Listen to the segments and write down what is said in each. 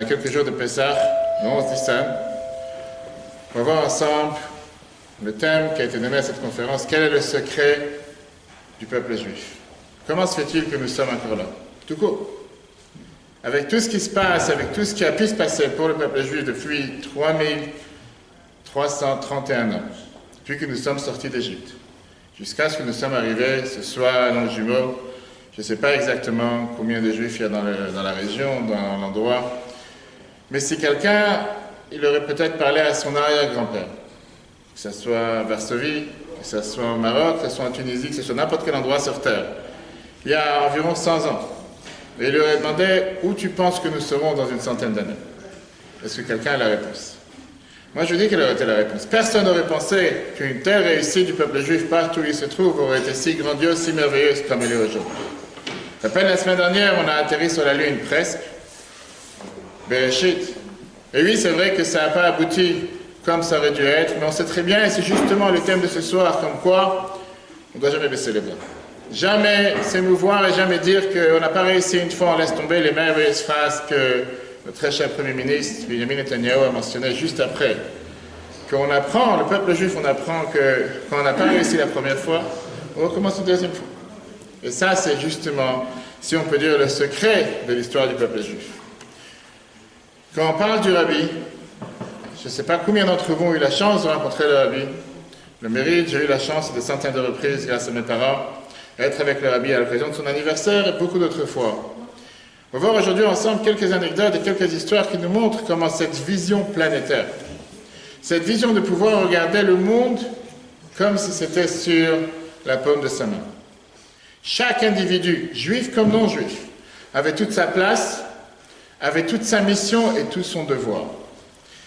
Quelques jours de Pessah, le 11 Nissan, on va voir ensemble le thème qui a été donné à cette conférence. Quel est le secret du peuple juif? Comment se fait-il que nous sommes encore là? Tout court. Avec tout ce qui se passe, avec tout ce qui a pu se passer pour le peuple juif depuis 3331 ans, depuis que nous sommes sortis d'Égypte, jusqu'à ce que nous sommes arrivés ce soir à Longjumeau. Je ne sais pas exactement combien de juifs il y a dans la région, dans l'endroit. Mais si quelqu'un, il aurait peut-être parlé à son arrière-grand-père, que ce soit à Varsovie, que ce soit au Maroc, que ce soit en Tunisie, que ce soit n'importe quel endroit sur Terre, il y a environ 100 ans, et il lui aurait demandé où tu penses que nous serons dans une centaine d'années. Est-ce que quelqu'un a la réponse? Moi, je dis quelle aurait été la réponse. Personne n'aurait pensé qu'une telle réussite du peuple juif partout où il se trouve aurait été si grandiose, si merveilleuse comme elle est aujourd'hui. À peine la semaine dernière, on a atterri sur la Lune, presque. Bereshit. Et oui, c'est vrai que ça n'a pas abouti comme ça aurait dû être, mais on sait très bien, et c'est justement le thème de ce soir, comme quoi on ne doit jamais baisser les bras. Jamais s'émouvoir et jamais dire qu'on n'a pas réussi une fois, on laisse tomber les merveilleuses phrases que notre très cher Premier ministre, Benjamin Netanyahu, a mentionné juste après. Qu'on apprend, le peuple juif, on apprend que quand on n'a pas réussi la première fois, on recommence une deuxième fois. Et ça, c'est justement, si on peut dire, le secret de l'histoire du peuple juif. Quand on parle du Rabbi, je ne sais pas combien d'entre vous ont eu la chance de rencontrer le Rabbi. Le mérite, j'ai eu la chance des centaines de reprises, grâce à mes parents, d'être avec le Rabbi à l'occasion de son anniversaire et beaucoup d'autres fois. On va voir aujourd'hui ensemble quelques anecdotes et quelques histoires qui nous montrent comment cette vision planétaire, cette vision de pouvoir regarder le monde comme si c'était sur la paume de sa main. Chaque individu, juif comme non juif, avait toute sa place, avait toute sa mission et tout son devoir.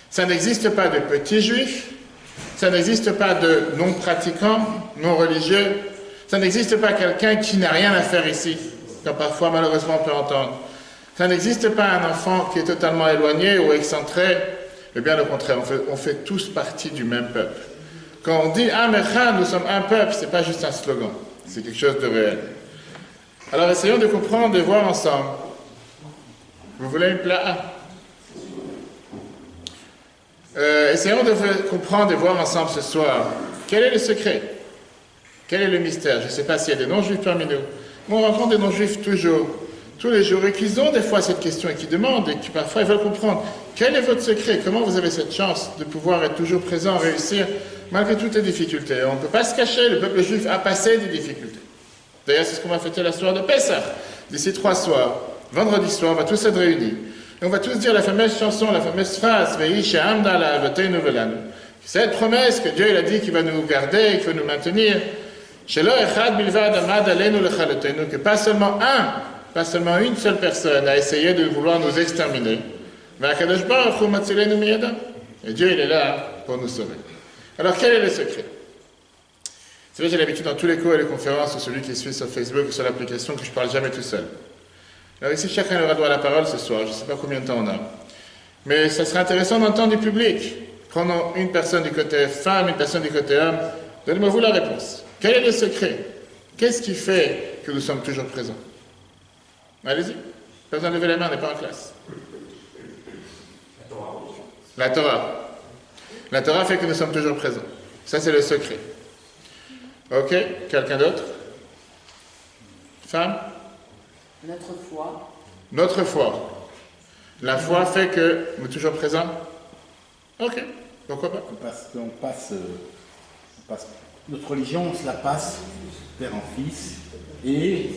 Ça n'existe pas de petits juifs, ça n'existe pas de non-pratiquants, non-religieux, ça n'existe pas quelqu'un qui n'a rien à faire ici, comme parfois malheureusement on peut entendre. Ça n'existe pas un enfant qui est totalement éloigné ou excentré, mais bien au contraire, on fait tous partie du même peuple. Quand on dit « Amecha, nous sommes un peuple », ce n'est pas juste un slogan, c'est quelque chose de réel. Alors essayons de comprendre et voir ensemble. Vous voulez une plaque? Essayons de comprendre et voir ensemble ce soir. Quel est le secret? Quel est le mystère? Je ne sais pas s'il y a des non-juifs parmi nous. Mais on rencontre des non-juifs toujours, tous les jours, et qu'ils ont des fois cette question et qui demandent, et qui parfois ils veulent comprendre. Quel est votre secret? Comment vous avez cette chance de pouvoir être toujours présent, réussir, malgré toutes les difficultés? On ne peut pas se cacher, le peuple juif a passé des difficultés. D'ailleurs, c'est ce qu'on va fêter la soirée de Pessah. D'ici 3 soirs, vendredi soir, on va tous être réunis. Et on va tous dire la fameuse chanson, la fameuse phrase, cette promesse que Dieu il a dit qu'il va nous garder, qu'il va nous maintenir, que pas seulement une seule personne a essayé de vouloir nous exterminer. Et Dieu il est là pour nous sauver. Alors quel est le secret? C'est vrai, j'ai l'habitude dans tous les cours et les conférences, ou celui qui suit sur Facebook ou sur l'application, que je ne parle jamais tout seul. Alors ici, chacun aura droit à la parole ce soir. Je ne sais pas combien de temps on a. Mais ça serait intéressant d'entendre du public. Prenons une personne du côté femme, une personne du côté homme. Donnez-moi vous la réponse. Quel est le secret? Qu'est-ce qui fait que nous sommes toujours présents? Allez-y. Pas besoin de lever la main, on n'est pas en classe. La Torah. La Torah fait que nous sommes toujours présents. Ça, c'est le secret. Ok, quelqu'un d'autre? Femme? Notre foi. Notre foi. La foi fait que nous sommes toujours présents? Ok, pourquoi pas? Parce qu'on passe, notre religion, on se la passe de père en fils et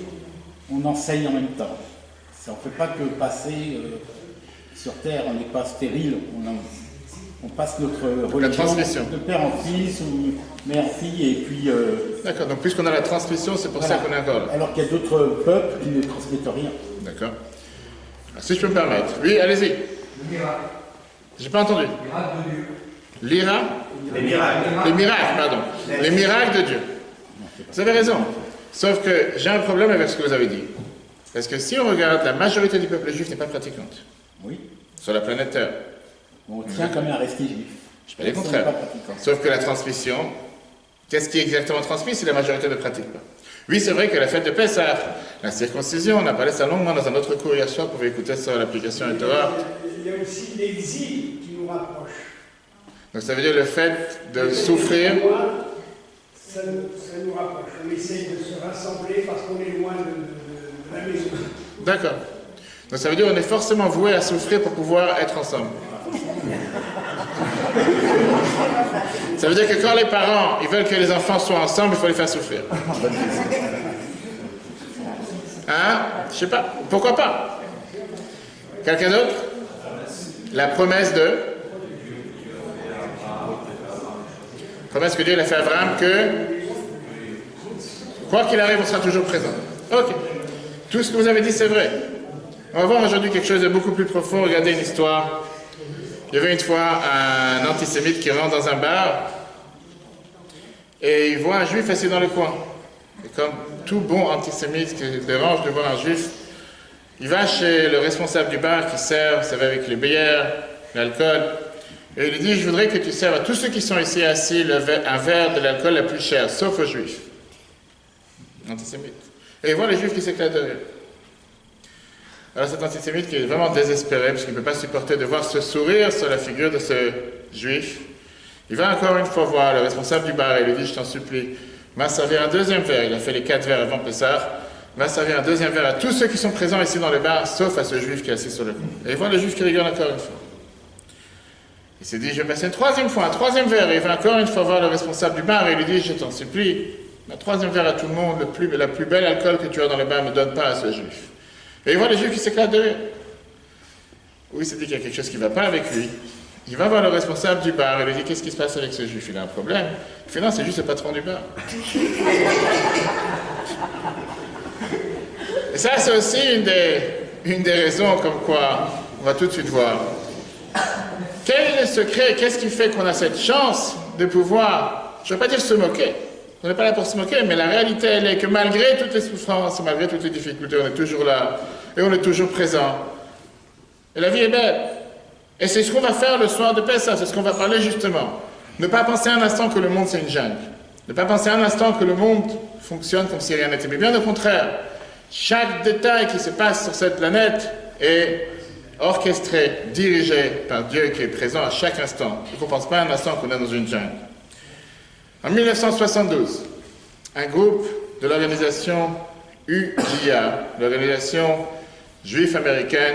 on enseigne en même temps. On ne fait pas que passer sur terre, on n'est pas stérile, on passe notre religion de père en fils ou mère en fille et puis... D'accord, donc puisqu'on a la transmission, c'est pour ça qu'on est encore là. Alors qu'il y a d'autres peuples qui ne transmettent rien. D'accord. Si je peux me permettre. Oui, allez-y. Le miracle. J'ai pas entendu. Le miracle de Dieu. L'ira? Les miracles. Les miracles, pardon. Les miracles de Dieu. Vous avez raison. Sauf que j'ai un problème avec ce que vous avez dit. Parce que si on regarde, la majorité du peuple juif n'est pas pratiquante. Oui. Sur la planète Terre. On tient quand même à rester juif. Je ne dis pas le contraire. Sauf que la transmission, qu'est-ce qui est exactement transmis si la majorité ne pratique pas? Oui, c'est vrai que la fête de Pessah, la circoncision, on a parlé ça longuement dans un autre cours hier soir, vous pouvez écouter sur l'application Torah. y a aussi l'exil qui nous rapproche. Donc ça veut dire le fait de souffrir. Ça nous rapproche. On essaye de se rassembler parce qu'on est loin de la maison. D'accord. Donc ça veut dire qu'on est forcément voué à souffrir pour pouvoir être ensemble. Ça veut dire que quand les parents ils veulent que les enfants soient ensemble, il faut les faire souffrir. Hein? Je sais pas. Pourquoi pas? Quelqu'un d'autre? La promesse de... Promesse que Dieu a fait à Abraham que, quoi qu'il arrive, on sera toujours présent. Ok. Tout ce que vous avez dit, c'est vrai. On va voir aujourd'hui quelque chose de beaucoup plus profond. Regardez une histoire. Il y avait une fois un antisémite qui rentre dans un bar et il voit un juif assis dans le coin. Et comme tout bon antisémite qui dérange de voir un juif, il va chez le responsable du bar qui sert, vous savez, avec les bières, l'alcool. Et il lui dit, je voudrais que tu serves à tous ceux qui sont ici assis un verre de l'alcool le plus cher, sauf aux juifs. Antisémite. Et il voit les juifs qui s'éclatent de rire. Alors cet antisémite qui est vraiment désespéré, parce qu'il ne peut pas supporter de voir ce sourire sur la figure de ce juif, il va encore une fois voir le responsable du bar et lui dit, je t'en supplie, m'a servi un deuxième verre, il a fait les 4 verres avant Pessah, m'a servi un deuxième verre à tous ceux qui sont présents ici dans le bar, sauf à ce juif qui est assis sur le coin. Et il voit le juif qui rigole encore une fois. Il s'est dit, je vais passer une troisième fois, un troisième verre. Et il va encore une fois voir le responsable du bar et il lui dit, je t'en supplie, un troisième verre à tout le monde, la plus belle alcool que tu as dans le bar ne donne pas à ce juif. Et il voit le juif qui s'éclate de rire. Oui, il s'est dit qu'il y a quelque chose qui ne va pas avec lui. Il va voir le responsable du bar et lui dit, qu'est-ce qui se passe avec ce juif? Il a un problème. Il fait, non, c'est juste le patron du bar. Et ça, c'est aussi une des raisons comme quoi on va tout de suite voir. Quel est le secret? Qu'est-ce qui fait qu'on a cette chance de pouvoir, je ne vais pas dire se moquer, on n'est pas là pour se moquer, mais la réalité, elle est que malgré toutes les souffrances, malgré toutes les difficultés, on est toujours là, et on est toujours présent. Et la vie est belle. Et c'est ce qu'on va faire le soir de Pessah, c'est ce qu'on va parler justement. Ne pas penser un instant que le monde c'est une jungle. Ne pas penser un instant que le monde fonctionne comme si rien n'était. Mais bien au contraire, chaque détail qui se passe sur cette planète est orchestré, dirigé par Dieu qui est présent à chaque instant. Il ne faut penser pas un instant qu'on est dans une jungle. En 1972, un groupe de l'organisation UJA, l'organisation juive américaine,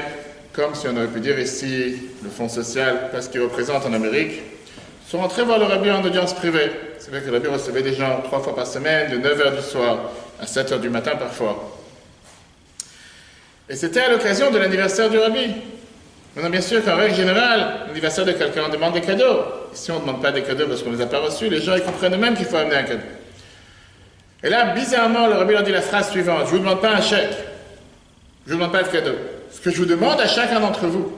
comme si on aurait pu dire ici le Fonds social, parce qu'il représente en Amérique, sont rentrés voir le rabbi en audience privée. C'est vrai que le rabbi recevait des gens 3 fois par semaine, de 9h du soir à 7h du matin parfois. Et c'était à l'occasion de l'anniversaire du rabbi. Maintenant, bien sûr qu'en règle générale, l'anniversaire de quelqu'un, on demande des cadeaux. Ici, on ne demande pas des cadeaux parce qu'on ne les a pas reçus. Les gens, ils comprennent même qu'il faut amener un cadeau. Et là, bizarrement, le rabbi leur dit la phrase suivante. Je ne vous demande pas un chèque. Je ne vous demande pas de cadeau. Ce que je vous demande à chacun d'entre vous,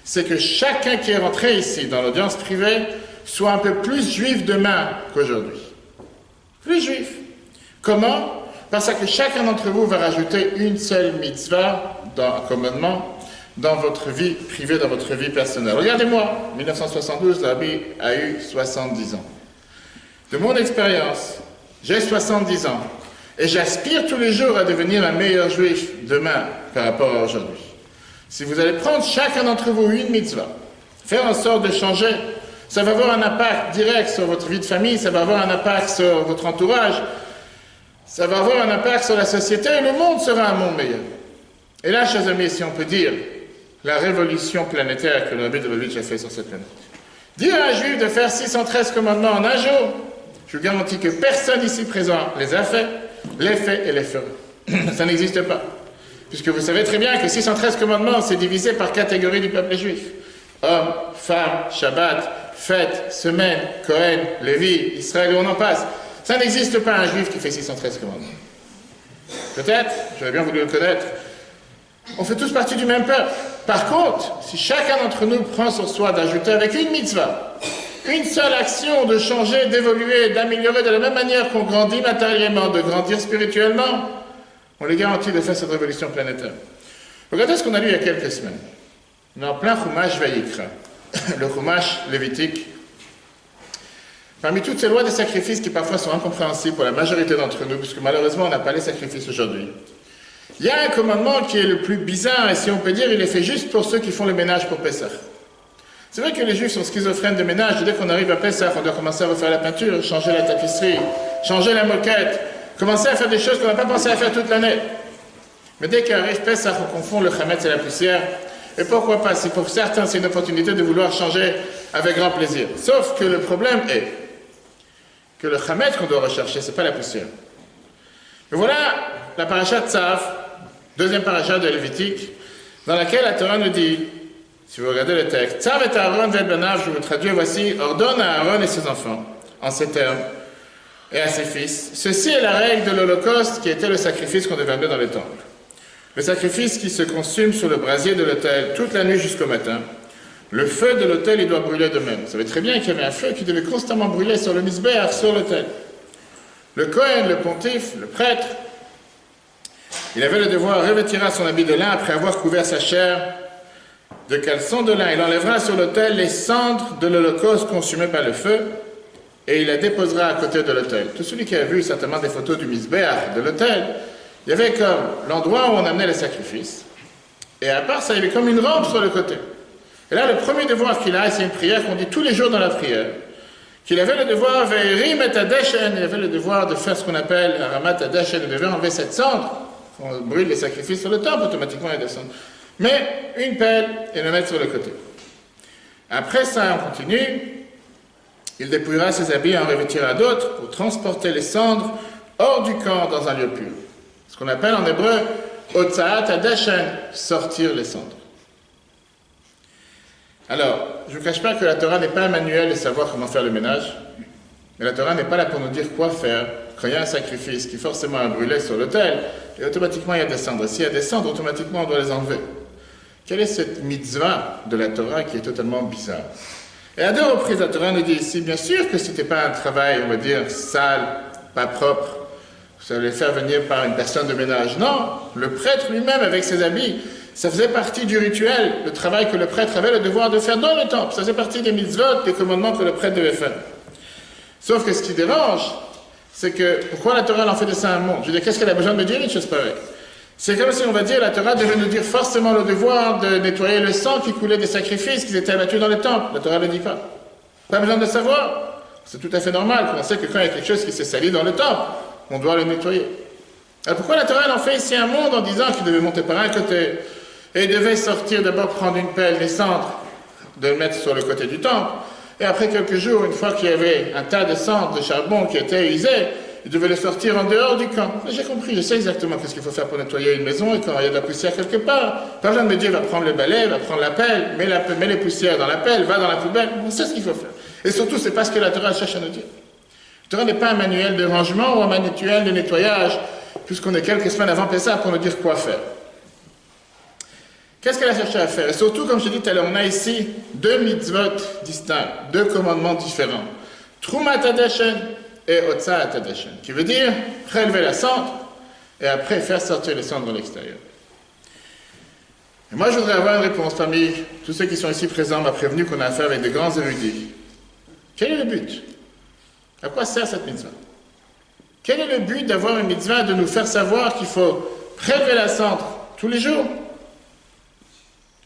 c'est que chacun qui est rentré ici, dans l'audience privée, soit un peu plus juif demain qu'aujourd'hui. Plus juif. Comment? Parce que chacun d'entre vous va rajouter une seule mitzvah, dans un commandement, dans votre vie privée, dans votre vie personnelle. Regardez-moi, 1972, le rabbi a eu 70 ans. De mon expérience, j'ai 70 ans. Et j'aspire tous les jours à devenir un meilleur juif demain par rapport à aujourd'hui. Si vous allez prendre chacun d'entre vous une mitzvah, faire en sorte de changer, ça va avoir un impact direct sur votre vie de famille, ça va avoir un impact sur votre entourage, ça va avoir un impact sur la société et le monde sera un monde meilleur. Et là, chers amis, si on peut dire la révolution planétaire que le rabbi de Lubavitch a fait sur cette planète. Dire à un juif de faire 613 commandements en un jour, je vous garantis que personne ici présent les a fait, les fait et les fera. Ça n'existe pas. Puisque vous savez très bien que 613 commandements, c'est divisé par catégorie du peuple juif. Hommes, femmes, Shabbat, fête, semaine, Cohen, Lévi, Israël, et on en passe. Ça n'existe pas un juif qui fait 613 commandements. Peut-être, j'aurais bien voulu le connaître, on fait tous partie du même peuple. Par contre, si chacun d'entre nous prend sur soi d'ajouter avec une mitzvah, une seule action de changer, d'évoluer, d'améliorer de la même manière qu'on grandit matériellement, de grandir spirituellement, on les garantit de faire cette révolution planétaire. Regardez ce qu'on a lu il y a quelques semaines. On est en plein Chumash Vayikra, le Chumash lévitique. Parmi toutes ces lois des sacrifices qui parfois sont incompréhensibles pour la majorité d'entre nous, puisque malheureusement on n'a pas les sacrifices aujourd'hui, Il y a un commandement qui est le plus bizarre, et si on peut dire, il est fait juste pour ceux qui font le ménage pour Pessah. C'est vrai que les Juifs sont schizophrènes de ménage, et dès qu'on arrive à Pessah, on doit commencer à refaire la peinture, changer la tapisserie, changer la moquette, commencer à faire des choses qu'on n'a pas pensé à faire toute l'année. Mais dès qu'arrive Pessah, on confond le chametz et la poussière, et pourquoi pas, si pour certains c'est une opportunité de vouloir changer avec grand plaisir. Sauf que le problème est que le chametz qu'on doit rechercher, c'est pas la poussière. Et voilà la paracha de Tzav, deuxième paracha de Lévitique, dans laquelle la Torah nous dit, si vous regardez le texte, Tzav et Aaron vet banav, je vous traduis, voici, ordonne à Aaron et ses enfants, en ces termes, et à ses fils. Ceci est la règle de l'Holocauste qui était le sacrifice qu'on devait amener dans le temple. Le sacrifice qui se consume sur le brasier de l'autel toute la nuit jusqu'au matin. Le feu de l'autel, il doit brûler de même. Vous savez très bien qu'il y avait un feu qui devait constamment brûler sur le misbéach, sur l'autel. Le Kohen, le pontife, le prêtre, il avait le devoir, revêtira son habit de lin après avoir couvert sa chair de caleçon de lin. Il enlèvera sur l'autel les cendres de l'Holocauste consumées par le feu et il la déposera à côté de l'autel. Tout celui qui a vu certainement des photos du misbéach, de l'autel, il y avait comme l'endroit où on amenait les sacrifices et à part ça, il y avait comme une rampe sur le côté. Et là, le premier devoir qu'il a, c'est une prière qu'on dit tous les jours dans la prière, qu'il avait le devoir, il avait le devoir de faire ce qu'on appelle Ramat Adashen, il devait enlever cette cendre, on brûle les sacrifices sur le temple, automatiquement il descend. Mais une pelle et le mettre sur le côté. Après ça, on continue, il dépouillera ses habits et en revêtira d'autres pour transporter les cendres hors du camp dans un lieu pur. Ce qu'on appelle en hébreu Otsaat Adashen, sortir les cendres. Alors, je ne vous cache pas que la Torah n'est pas un manuel de savoir comment faire le ménage, mais la Torah n'est pas là pour nous dire quoi faire quand il y a un sacrifice qui forcément a brûlé sur l'autel, et automatiquement il y a des cendres. S'il y a des cendres, automatiquement on doit les enlever. Quelle est cette mitzvah de la Torah qui est totalement bizarre? Et à deux reprises, la Torah nous dit ici, bien sûr que ce n'était pas un travail, on va dire, sale, pas propre, vous allez faire venir par une personne de ménage. Non, le prêtre lui-même avec ses habits, ça faisait partie du rituel, le travail que le prêtre avait le devoir de faire dans le temple. Ça faisait partie des mitzvot, des commandements que le prêtre devait faire. Sauf que ce qui dérange, c'est que, pourquoi la Torah en fait de ça un monde? Je veux dire, qu'est-ce qu'elle a besoin de me dire une chose pareille? C'est comme si on va dire, la Torah devait nous dire forcément le devoir de nettoyer le sang qui coulait des sacrifices qui étaient abattus dans le temple. La Torah ne le dit pas. Pas besoin de le savoir. C'est tout à fait normal qu'on sait que quand il y a quelque chose qui s'est sali dans le temple, on doit le nettoyer. Alors pourquoi la Torah en fait ici un monde en disant qu'il devait monter par un côté et il devait sortir d'abord prendre une pelle, des cendres, de le mettre sur le côté du temple, et après quelques jours, une fois qu'il y avait un tas de cendres, de charbon qui était usé, il devait le sortir en dehors du camp. J'ai compris, je sais exactement ce qu'il faut faire pour nettoyer une maison, et quand il y a de la poussière quelque part, pas besoin de me dire, va prendre le balai, va prendre la pelle, mets les poussières dans la pelle, va dans la poubelle, on sait ce qu'il faut faire. Et surtout, c'est pas ce que la Torah cherche à nous dire. La Torah n'est pas un manuel de rangement ou un manuel de nettoyage, puisqu'on est quelques semaines avant Pessah pour nous dire quoi faire. Qu'est-ce qu'elle a cherché à faire? Et surtout, comme je dis tout à l'heure, on a ici deux mitzvot distincts, deux commandements différents. Trumat Adashen et Otsaat Adashen, qui veut dire prélever la cendre et après faire sortir les cendres à l'extérieur. Et moi, je voudrais avoir une réponse parmi tous ceux qui sont ici présents, m'a prévenu qu'on a affaire avec des grands érudits. Quel est le but? À quoi sert cette mitzvah? Quel est le but d'avoir une mitzvah de nous faire savoir qu'il faut prélever la cendre tous les jours?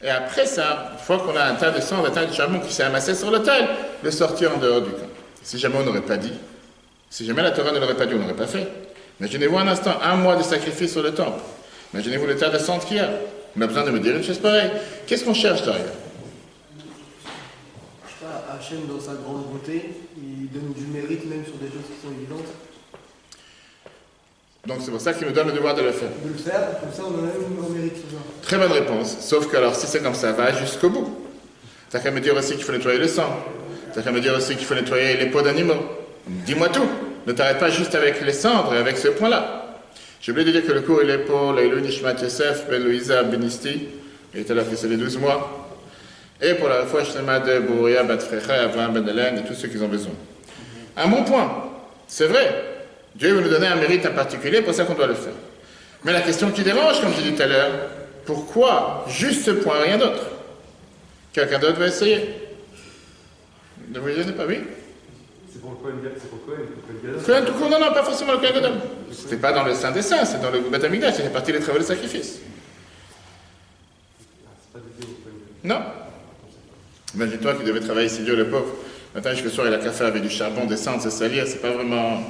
Et après ça, une fois qu'on a un tas de cendres, un tas de charbon qui s'est amassé sur l'autel, le sortir en dehors du camp. Si jamais on n'aurait pas dit, si jamais la Torah ne l'aurait pas dit, on n'aurait pas fait. Imaginez-vous un instant, un mois de sacrifice sur le temple. Imaginez-vous le tas de cendres qu'il y a. On a besoin de me dire une chose pareille. Qu'est-ce qu'on cherche derrière? Hachem, dans sa grande beauté, il donne du mérite même sur des choses qui sont évidentes. Donc c'est pour ça qu'il nous donne le devoir de le faire. De le faire, comme ça on a même un mérite sur ça. Très bonne réponse. Sauf que alors si c'est comme ça, va jusqu'au bout. T'as qu'à me dire aussi qu'il faut nettoyer le sang. T'as qu'à me dire aussi qu'il faut nettoyer les peaux d'animaux. Dis-moi tout. Ne t'arrête pas juste avec les cendres et avec ce point-là. J'ai oublié de dire que le cours il est pour Leilou Nishmat Yosef Ben Louisa Benisti. Il était là pour les 12 mois. Et pour la fois Shlema de Bouria Bat Frecha, Abraham Ben Hélène et tous ceux qui ont besoin. Un bon point. C'est vrai. Dieu veut nous donner un mérite en particulier, pour ça qu'on doit le faire. Mais la question qui dérange, comme j'ai dit tout à l'heure, pourquoi juste ce point, rien d'autre? Quelqu'un d'autre va essayer? Ne vous gênez pas, oui? C'est pour le Kohen, c'est pour le Kohen. Kohen tout court, non, pas forcément le Kohen Gadol. C'était pas dans le Saint des Saints, c'est dans le Beth Amikdash, c'était partie des travaux de sacrifice. Non. Imagine-toi qu'il devait travailler si dur, le pauvre. Matin jusqu'au soir, il a qu'à faire avec du charbon, descendre, se salir, c'est pas vraiment...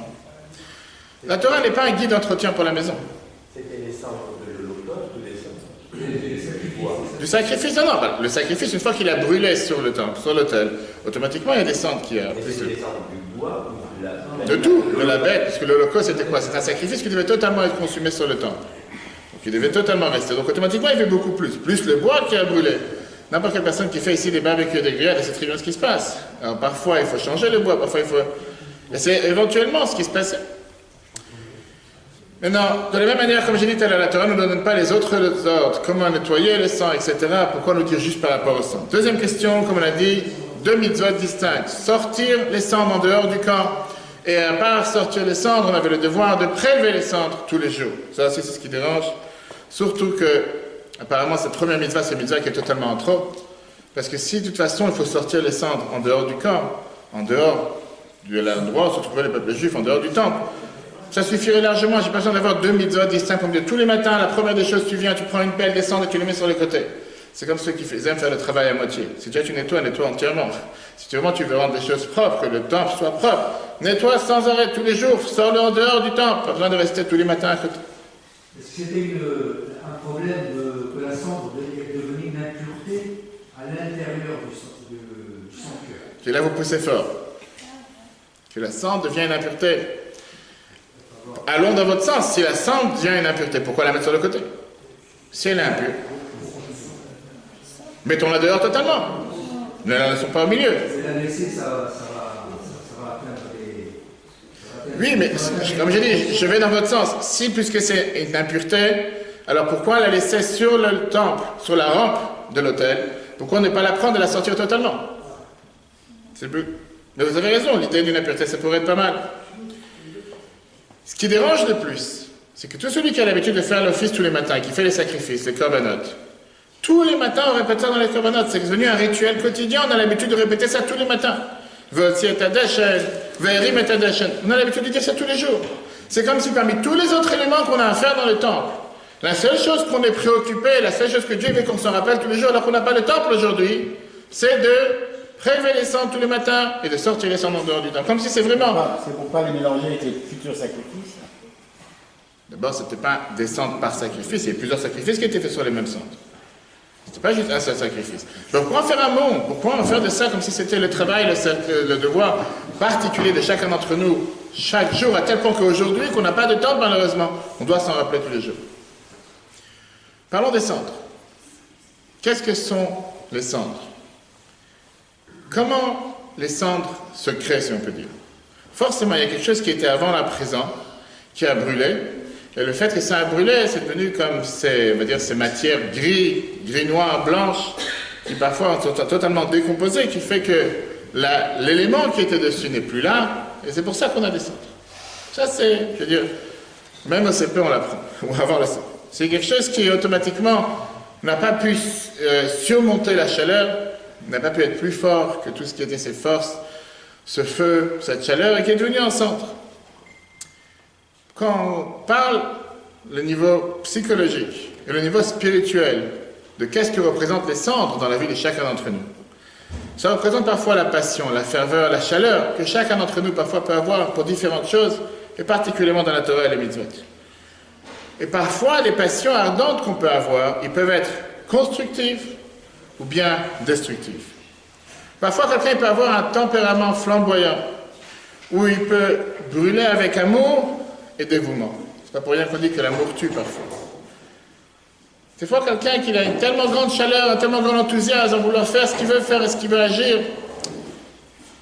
La Torah n'est pas un guide d'entretien pour la maison. C'était les cendres de l'Holocauste ou les cendres du bois? Du sacrifice, non, non. Le sacrifice, une fois qu'il a brûlé sur le temple, sur l'autel, automatiquement, il y a des cendres qui... C'était les cendres du bois ou de la... De tout, de la bête, parce que l'Holocauste, c'était quoi? C'était un sacrifice qui devait totalement être consumé sur le temple. Donc il devait totalement rester. Donc automatiquement, il fait beaucoup plus. Plus le bois qui a brûlé. N'importe quelle personne qui fait ici des barbecues et des grillades, c'est très bien ce qui se passe. Alors parfois, il faut changer le bois, parfois il faut... Et c'est éventuellement ce qui se passait. Maintenant, de la même manière, comme j'ai dit tout à l'heure, la Torah ne nous donne pas les autres ordres, comment nettoyer le sang, etc. Pourquoi nous dire juste par rapport au sang? Deuxième question, comme on a dit, 2 mitzvot distinctes. Sortir les cendres en dehors du camp. Et à part sortir les cendres, on avait le devoir de prélever les cendres tous les jours. Ça aussi, c'est ce qui dérange. Surtout que, apparemment, cette première mitzvah, c'est une mitzvah qui est totalement en trop. Parce que si, de toute façon, il faut sortir les cendres en dehors du camp, en dehors de l'endroit où se trouvait le peuple juif, en dehors du temple, ça suffirait largement. J'ai pas besoin d'avoir 2 mitzvahs distincts pour me dire tous les matins, la première des choses, tu viens, tu prends une pelle, des cendres et tu les mets sur les côtés. C'est comme ceux qui aiment faire le travail à moitié. Si déjà tu nettoies entièrement. Si vraiment tu veux rendre les choses propres, que le temple soit propre, nettoie sans arrêt tous les jours, sors-le en dehors du temple, pas besoin de rester tous les matins à côté. Est-ce que c'était un problème que la cendre est devenue une impureté à l'intérieur du sanctuaire? Et là vous poussez fort. Que la cendre devient une impureté. Allons dans votre sens. Si la cendre devient une impureté, pourquoi la mettre sur le côté? Si elle est impure, mettons-la dehors totalement. Ne la laissons pas au milieu. Et la laisser, ça va atteindre des... Oui, mais comme j'ai dit, je vais dans votre sens. Si, puisque c'est une impureté, alors pourquoi la laisser sur le temple, sur la rampe de l'autel? Pourquoi ne pas la prendre et la sortir totalement? C'est plus... Mais vous avez raison, l'idée d'une impureté, ça pourrait être pas mal. Ce qui dérange le plus, c'est que tout celui qui a l'habitude de faire l'office tous les matins, qui fait les sacrifices, les corbanotes, tous les matins on répète ça dans les corbanotes, c'est devenu un rituel quotidien, on a l'habitude de répéter ça tous les matins. Votzi et Adeshen, Verim et Adeshen. On a l'habitude de dire ça tous les jours. C'est comme si parmi tous les autres éléments qu'on a à faire dans le temple, la seule chose qu'on est préoccupé, la seule chose que Dieu veut qu'on s'en rappelle tous les jours alors qu'on n'a pas le temple aujourd'hui, c'est de prélever les cendres tous les matins et de sortir les cendres en dehors du temple. Comme si c'est vraiment... C'est pour pas les mélanger avec les futurs sacrifices. D'abord, ce n'était pas des cendres par sacrifice, il y a plusieurs sacrifices qui étaient faits sur les mêmes cendres. Ce n'était pas juste un seul sacrifice. Donc pourquoi en faire un monde? Pourquoi en faire de ça comme si c'était le travail, le devoir particulier de chacun d'entre nous, chaque jour, à tel point qu'aujourd'hui, qu'on n'a pas de temple malheureusement, on doit s'en rappeler tous les jours. Parlons des cendres. Qu'est-ce que sont les cendres? Comment les cendres se créent, si on peut dire? Forcément, il y a quelque chose qui était avant la présent, qui a brûlé, et le fait que ça a brûlé, c'est devenu comme ces matières gris noires, blanches, qui parfois sont totalement décomposées, qui fait que l'élément qui était dessus n'est plus là, et c'est pour ça qu'on a des cendres. Ça c'est, je veux dire, même au CP on l'apprend, ou avant le CP. C'est quelque chose qui automatiquement n'a pas pu surmonter la chaleur, n'a pas pu être plus fort que tout ce qui était ses forces, ce feu, cette chaleur, et qui est devenu en cendre. Quand on parle le niveau psychologique et le niveau spirituel de qu'est-ce que représentent les cendres dans la vie de chacun d'entre nous, ça représente parfois la passion, la ferveur, la chaleur que chacun d'entre nous parfois peut avoir pour différentes choses, et particulièrement dans la Torah et les mitzvot. Et parfois, les passions ardentes qu'on peut avoir, ils peuvent être constructives ou bien destructives. Parfois, quelqu'un peut avoir un tempérament flamboyant, où il peut brûler avec amour et dévouement. C'est pas pour rien qu'on dit que l'amour tue parfois. Des fois, quelqu'un qui a une tellement grande chaleur, un tellement grand enthousiasme en vouloir faire ce qu'il veut faire et ce qu'il veut agir,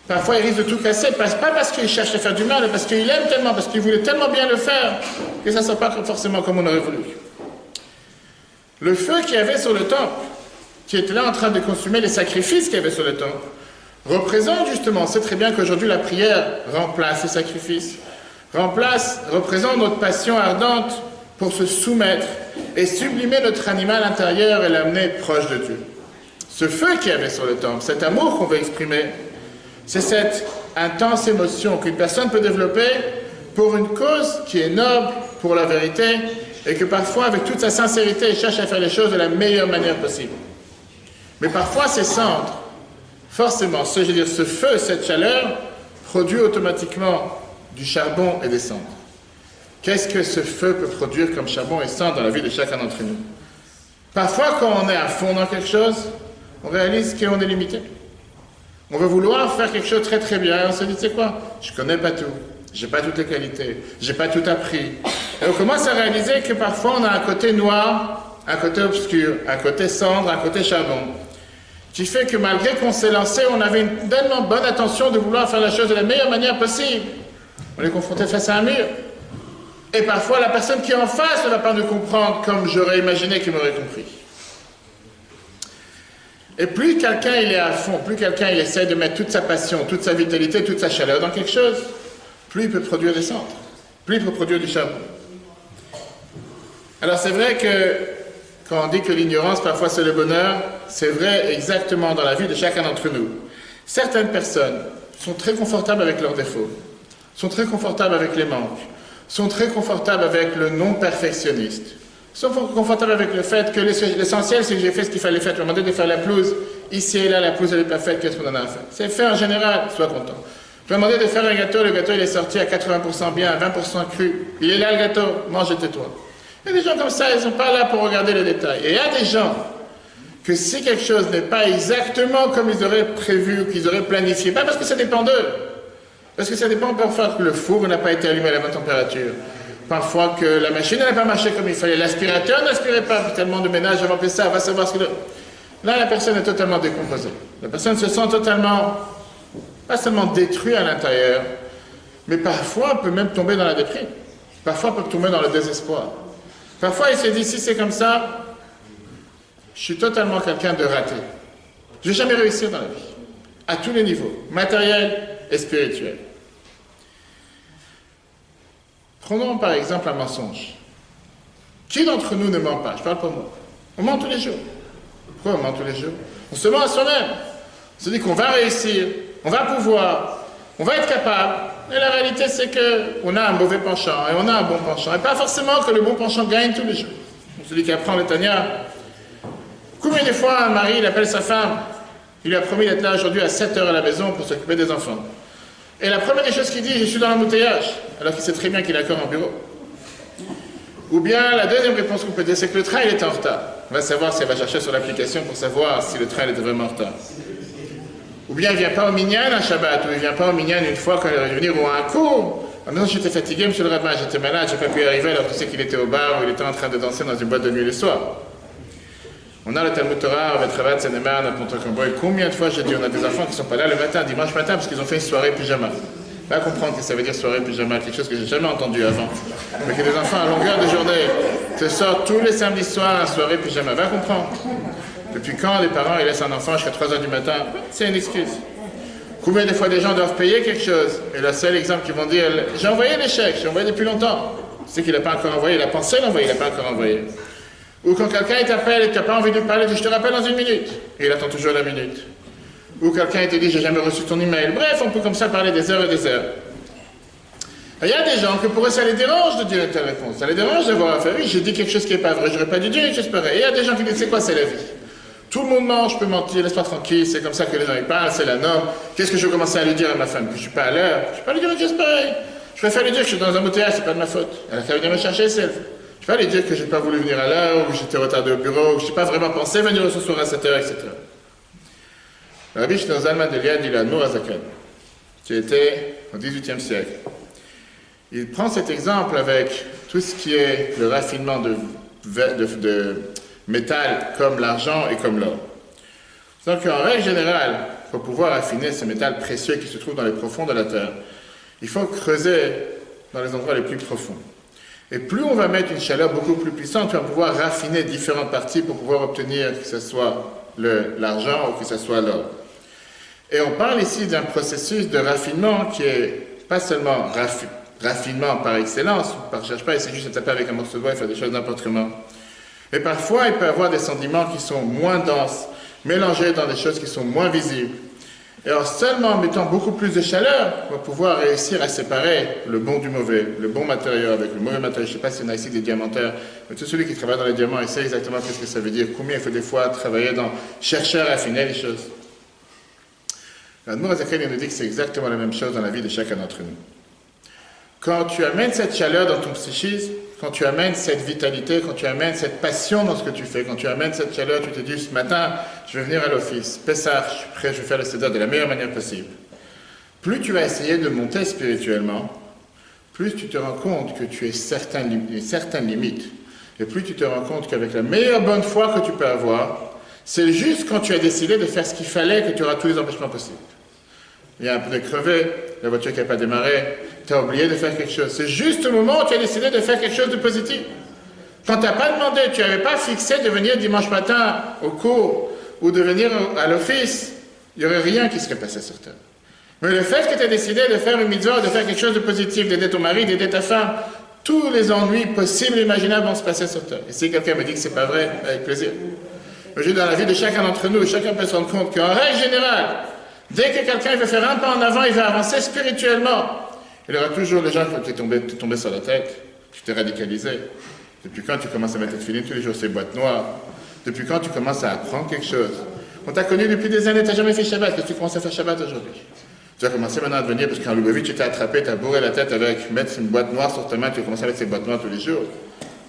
parfois il risque de tout casser, pas parce qu'il cherche à faire du mal, mais parce qu'il aime tellement, parce qu'il voulait tellement bien le faire, que ça ne sort pas forcément comme on aurait voulu. Le feu qu'il y avait sur le temple, qui était là en train de consumer les sacrifices qu'il y avait sur le temple, représente justement, on sait très bien qu'aujourd'hui la prière remplace les sacrifices, représente notre passion ardente pour se soumettre et sublimer notre animal intérieur et l'amener proche de Dieu. Ce feu qu'il y avait sur le temple, cet amour qu'on veut exprimer, c'est cette intense émotion qu'une personne peut développer pour une cause qui est noble, pour la vérité, et que parfois, avec toute sa sincérité, il cherche à faire les choses de la meilleure manière possible. Mais parfois, ces cendres, forcément, ce feu, cette chaleur, produit automatiquement du charbon et des cendres. Qu'est-ce que ce feu peut produire comme charbon et cendres dans la vie de chacun d'entre nous? Parfois, quand on est à fond dans quelque chose, on réalise qu'on est limité. On veut vouloir faire quelque chose très très bien, et on se dit, tu sais quoi, je connais pas tout, j'ai pas toutes les qualités, j'ai pas tout appris. Et on commence à réaliser que parfois on a un côté noir, un côté obscur, un côté cendre, un côté charbon, qui fait que malgré qu'on s'est lancé, on avait une tellement bonne attention de vouloir faire la chose de la meilleure manière possible. On est confronté face à un mur. Et parfois, la personne qui est en face ne va pas nous comprendre comme j'aurais imaginé qu'il m'aurait compris. Et plus quelqu'un il est à fond, plus quelqu'un il essaie de mettre toute sa passion, toute sa vitalité, toute sa chaleur dans quelque chose, plus il peut produire des cendres, plus il peut produire du charbon. Alors c'est vrai que quand on dit que l'ignorance parfois c'est le bonheur, c'est vrai exactement dans la vie de chacun d'entre nous. Certaines personnes sont très confortables avec leurs défauts, sont très confortables avec les manques, sont très confortables avec le non-perfectionniste, sont confortables avec le fait que l'essentiel c'est que j'ai fait ce qu'il fallait faire. Tu m'as demandé de faire la pelouse, ici et là la pelouse elle n'est pas faite, qu'est-ce qu'on en a fait? C'est fait en général, sois content. Tu m'as demandé de faire un gâteau, le gâteau il est sorti à 80% bien, à 20% cru, il est là le gâteau, mange tais-toi. Il y a des gens comme ça, ils ne sont pas là pour regarder les détails. Et il y a des gens que si quelque chose n'est pas exactement comme ils auraient prévu, ou qu'ils auraient planifié, pas parce que ça dépend d'eux, parce que ça dépend parfois que le four n'a pas été allumé à la bonne température, parfois que la machine n'a pas marché comme il fallait, l'aspirateur n'aspirait pas, tellement de ménage avant que ça, va savoir ce que... Là, la personne est totalement décomposée. La personne se sent totalement, pas seulement détruite à l'intérieur, mais parfois elle peut même tomber dans la déprime. Parfois elle peut tomber dans le désespoir. Parfois il se dit, si c'est comme ça, je suis totalement quelqu'un de raté. Je ne vais jamais réussir dans la vie, à tous les niveaux, matériel et spirituel. Prenons par exemple un mensonge. Qui d'entre nous ne ment pas? Je parle pour moi. On ment tous les jours. Pourquoi on ment tous les jours? On se ment à soi-même. On se dit qu'on va réussir, on va pouvoir, on va être capable. Et la réalité c'est qu'on a un mauvais penchant et on a un bon penchant. Et pas forcément que le bon penchant gagne tous les jours. Celui qui apprend le Tanya. Combien de fois un mari il appelle sa femme, il lui a promis d'être là aujourd'hui à 7 h à la maison pour s'occuper des enfants. Et la première des choses qu'il dit, je suis dans l'embouteillage, alors qu'il sait très bien qu'il est encore en bureau. Ou bien la deuxième réponse qu'on peut dire, c'est que le train il est en retard. On va savoir si elle va chercher sur l'application pour savoir si le train il était vraiment en retard. Ou bien il ne vient pas au minyan un Shabbat, ou il ne vient pas au minyan une fois quand il va venir, ou à un cours. Ah non, j'étais fatigué, monsieur le rabbin, j'étais malade, je n'ai pas pu y arriver, alors tu sais qu'il était au bar, ou il était en train de danser dans une boîte de nuit le soir. On a le Talmud Torah, Vetravat, Senemar, Naponto Kamboy. Combien de fois j'ai dit, on a des enfants qui ne sont pas là le matin, dimanche matin, parce qu'ils ont fait une soirée pyjama. Va comprendre que ça veut dire soirée pyjama, quelque chose que j'ai jamais entendu avant. Mais que des enfants à longueur de journée te sortent tous les samedis soirs à soirée pyjama. Va comprendre. Depuis quand les parents ils laissent un enfant jusqu'à 3 h du matin? C'est une excuse. Combien de fois des gens doivent payer quelque chose? Et le seul exemple qu'ils vont dire, j'ai envoyé les chèques, j'ai envoyé depuis longtemps. C'est qu'il n'a pas encore envoyé, il a pensé l'envoyer, il n'a pas encore envoyé. Ou quand quelqu'un t'appelle et tu n'as pas envie de lui parler, je te rappelle dans 1 minute. Et il attend toujours la minute. Ou quelqu'un te dit, j'ai jamais reçu ton email. Bref, on peut comme ça parler des heures et des heures. Il y a des gens que pour eux, ça les dérange de dire une telle réponse. Ça les dérange d'avoir affaire. Oui, j'ai dit quelque chose qui n'est pas vrai, j'aurais pas dû dire une chose pareille. Et il y a des gens qui disent, c'est quoi, c'est la vie. Tout le monde ment, je peux mentir, laisse-moi tranquille, c'est comme ça que les gens y parlent, c'est la norme. Qu'est-ce que je vais commencer à lui dire à ma femme? Que je suis pas à l'heure. Je ne vais pas lui dire une chose pareille. Je préfère lui dire que je suis dans un embouteillage, c'est pas de ma faute. Elle a qu'à venir me chercher, c'est elle. Je ne vais pas lui dire que je n'ai pas voulu venir à l'heure, ou que j'étais retardé au bureau, ou que je n'ai pas vraiment pensé venir ce soir à 7 h, etc. Le Rabbi Shneur Zalman de Liad, il a Nour Azakan, qui était au XVIIIe siècle. Il prend cet exemple avec tout ce qui est le raffinement de métal comme l'argent et comme l'or. Donc en règle générale, pour pouvoir affiner ce métal précieux qui se trouve dans les profonds de la terre, il faut creuser dans les endroits les plus profonds. Et plus on va mettre une chaleur beaucoup plus puissante, on va pouvoir raffiner différentes parties pour pouvoir obtenir que ce soit l'argent ou que ce soit l'or. Et on parle ici d'un processus de raffinement qui est pas seulement raffinement par excellence, on ne cherche pas à essayer juste de taper avec un morceau de bois et faire des choses n'importe comment. Mais parfois, il peut y avoir des sentiments qui sont moins denses, mélangés dans des choses qui sont moins visibles. Et alors seulement en mettant beaucoup plus de chaleur, on va pouvoir réussir à séparer le bon du mauvais, le bon matériau avec le mauvais matériau. Je ne sais pas si on a ici des diamantaires, mais tout celui qui travaille dans les diamants, il sait exactement ce que ça veut dire, combien il faut des fois travailler dans chercher à affiner les choses. L'Admour Azaken nous dit que c'est exactement la même chose dans la vie de chacun d'entre nous. Quand tu amènes cette chaleur dans ton psychisme, quand tu amènes cette vitalité, quand tu amènes cette passion dans ce que tu fais, quand tu amènes cette chaleur, tu te dis ce matin, je vais venir à l'office, Pessah, je suis prêt, je vais faire le Seder de la meilleure manière possible. Plus tu vas essayer de monter spirituellement, plus tu te rends compte que tu es certaines limites. Et plus tu te rends compte qu'avec la meilleure bonne foi que tu peux avoir, c'est juste quand tu as décidé de faire ce qu'il fallait que tu auras tous les empêchements possibles. Il y a un pneu crevé, la voiture qui n'a pas démarré, tu as oublié de faire quelque chose. C'est juste au moment où tu as décidé de faire quelque chose de positif. Quand tu n'as pas demandé, tu n'avais pas fixé de venir dimanche matin au cours ou de venir à l'office, il n'y aurait rien qui serait passé sur terre. Mais le fait que tu as décidé de faire une mitzvah, de faire quelque chose de positif, d'aider ton mari, d'aider ta femme, tous les ennuis possibles et imaginables vont se passer sur terre. Et si quelqu'un me dit que c'est pas vrai, avec plaisir. Aujourd'hui, dans la vie de chacun d'entre nous, chacun peut se rendre compte qu'en règle générale, dès que quelqu'un veut faire un pas en avant, il va avancer spirituellement. Il y aura toujours les gens qui t'ont tombé sur la tête, tu t'es radicalisé. Depuis quand tu commences à mettre fini tous les jours ces boîtes noires? Depuis quand tu commences à apprendre quelque chose? On t'a connu depuis des années, tu n'as jamais fait Shabbat, qu'est-ce que tu commences à faire Shabbat aujourd'hui? Tu as commencé maintenant à devenir, parce qu'en Louisville, tu t'es attrapé, tu as bourré la tête avec mettre une boîte noire sur ta main, tu as commencé à mettre ces boîtes noires tous les jours.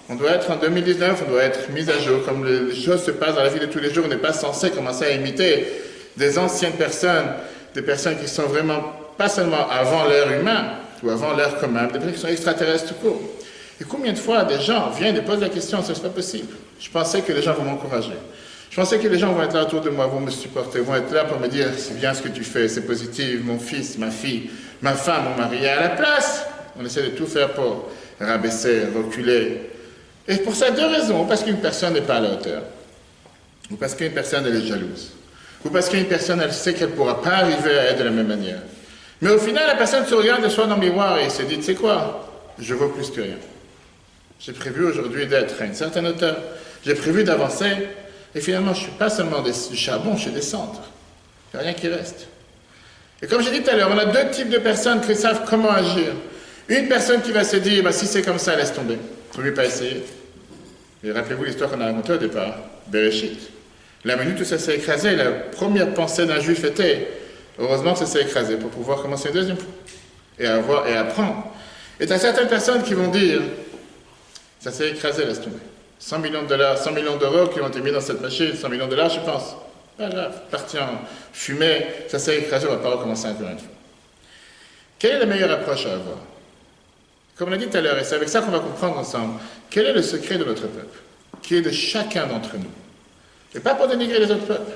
On doit être en 2019, on doit être mis à jour, comme les choses se passent dans la vie de tous les jours, on n'est pas censé commencer à imiter des anciennes personnes, des personnes qui sont vraiment, pas seulement avant l'ère humaine, ou avant l'ère commune, des personnes qui sont extraterrestres tout court. Et combien de fois des gens viennent et posent la question, c'est pas possible. Je pensais que les gens vont m'encourager. Je pensais que les gens vont être là autour de moi, vont me supporter, vont être là pour me dire, c'est bien ce que tu fais, c'est positif, mon fils, ma fille, ma femme, mon mari. Et à la place, on essaie de tout faire pour rabaisser, reculer. Et pour ça, deux raisons. Ou parce qu'une personne n'est pas à la hauteur, ou parce qu'une personne elle est jalouse, ou parce qu'une personne elle sait qu'elle ne pourra pas arriver à être de la même manière. Mais au final, la personne se regarde de soi dans le miroir et se dit, tu sais quoi, je vaux plus que rien. J'ai prévu aujourd'hui d'être à une certaine hauteur, j'ai prévu d'avancer, et finalement, je ne suis pas seulement du charbon, je suis des cendres. Il n'y a rien qui reste. Et comme j'ai dit tout à l'heure, on a deux types de personnes qui savent comment agir. Une personne qui va se dire, bah, si c'est comme ça, laisse tomber. Il ne faut pas essayer. Et rappelez-vous l'histoire qu'on a racontée au départ, Bereshit. La minute où ça s'est écrasé, la première pensée d'un juif était, heureusement que ça s'est écrasé pour pouvoir commencer une deuxième fois. Et apprendre. Et tu as certaines personnes qui vont dire, ça s'est écrasé, laisse tomber. 100 millions de dollars, 100 millions d'euros qui ont été mis dans cette machine, 100 millions de dollars, je pense. Pas grave, parti en fumée, ça s'est écrasé, on ne va pas recommencer encore une fois. Quelle est la meilleure approche à avoir? Comme on l'a dit tout à l'heure, et c'est avec ça qu'on va comprendre ensemble, quel est le secret de notre peuple, qui est de chacun d'entre nous. Et pas pour dénigrer les autres peuples,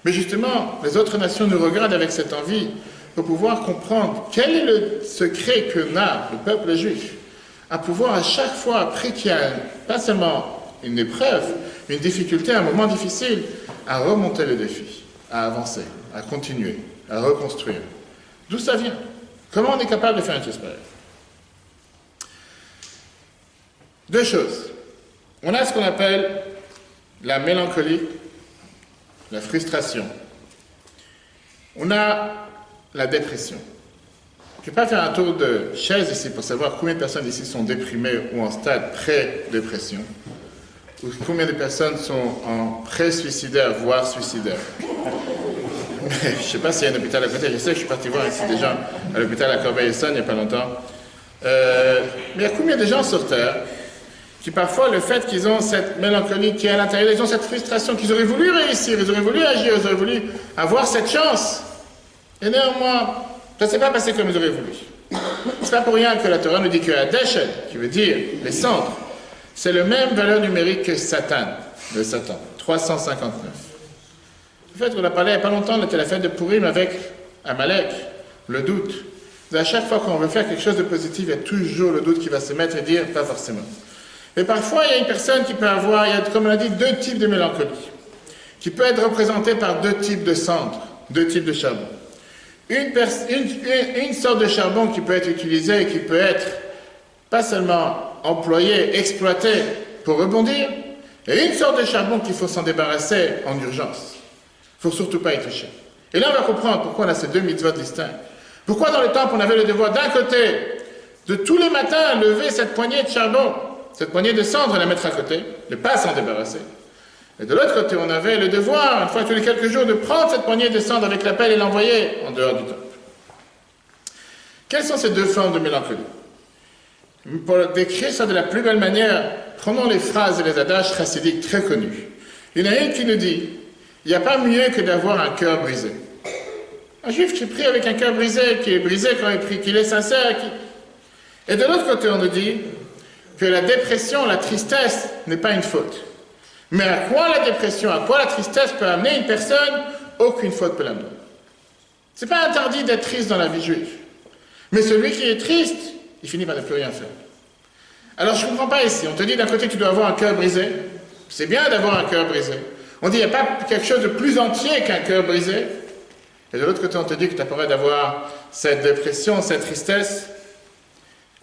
mais justement, les autres nations nous regardent avec cette envie pour pouvoir comprendre quel est le secret que n'a le peuple juif, à pouvoir à chaque fois, après qu'il y a pas seulement une épreuve, une difficulté, un moment difficile, à remonter le défi, à avancer, à continuer, à reconstruire. D'où ça vient? Comment on est capable de faire une chose pareille? Deux choses. On a ce qu'on appelle la mélancolie, la frustration. On a la dépression. Je ne vais pas faire un tour de chaise ici pour savoir combien de personnes ici sont déprimées ou en stade pré-dépression, ou combien de personnes sont en pré-suicidaire, voire suicidaire. Je ne sais pas s'il y a un hôpital à côté, je sais que je suis parti voir ici des gens à l'hôpital à Corbeil-Essonne il n'y a pas longtemps. Mais il y a combien de gens sur Terre qui parfois, le fait qu'ils ont cette mélancolie qui est à l'intérieur, ils ont cette frustration, qu'ils auraient voulu réussir, ils auraient voulu agir, ils auraient voulu avoir cette chance. Et néanmoins, ça ne s'est pas passé comme ils auraient voulu. Ce n'est pas pour rien que la Torah nous dit que Adeshed, qui veut dire les cendres, c'est la même valeur numérique que Satan, le Satan, 359. En fait, on a parlé il n'y a pas longtemps, c'était la fête de Purim avec Amalek, le doute. À chaque fois qu'on veut faire quelque chose de positif, il y a toujours le doute qui va se mettre et dire pas forcément. Mais parfois, il y a une personne qui peut avoir, comme on a dit, deux types de mélancolie, qui peut être représentée par deux types de cendres, deux types de charbon. Une sorte de charbon qui peut être utilisé et qui peut être pas seulement employé, exploité pour rebondir, et une sorte de charbon qu'il faut s'en débarrasser en urgence. Il ne faut surtout pas y toucher. Et là, on va comprendre pourquoi on a ces deux mitzvot distincts. Pourquoi dans le temple, on avait le devoir d'un côté de tous les matins lever cette poignée de charbon, cette poignée de cendre et la mettre à côté, ne pas s'en débarrasser. Et de l'autre côté, on avait le devoir, une fois tous les quelques jours, de prendre cette poignée de cendre avec la pelle et l'envoyer en dehors du temple. Quelles sont ces deux formes de mélancolie? Pour décrire ça de la plus belle manière, prenons les phrases et les adages chassidiques très connus. Il y en a une qui nous dit, il n'y a pas mieux que d'avoir un cœur brisé. Un juif qui prie avec un cœur brisé, qui est brisé quand il prie, qu'il est sincère. Et de l'autre côté, on nous dit que la dépression, la tristesse n'est pas une faute. Mais à quoi la dépression, à quoi la tristesse peut amener une personne? Aucune faute peut l'amener. Ce n'est pas interdit d'être triste dans la vie juive. Mais celui qui est triste, il finit par ne plus rien faire. Alors je ne comprends pas ici. On te dit d'un côté tu dois avoir un cœur brisé. C'est bien d'avoir un cœur brisé. On dit il n'y a pas quelque chose de plus entier qu'un cœur brisé. Et de l'autre côté on te dit que tu as peur d'avoir cette dépression, cette tristesse.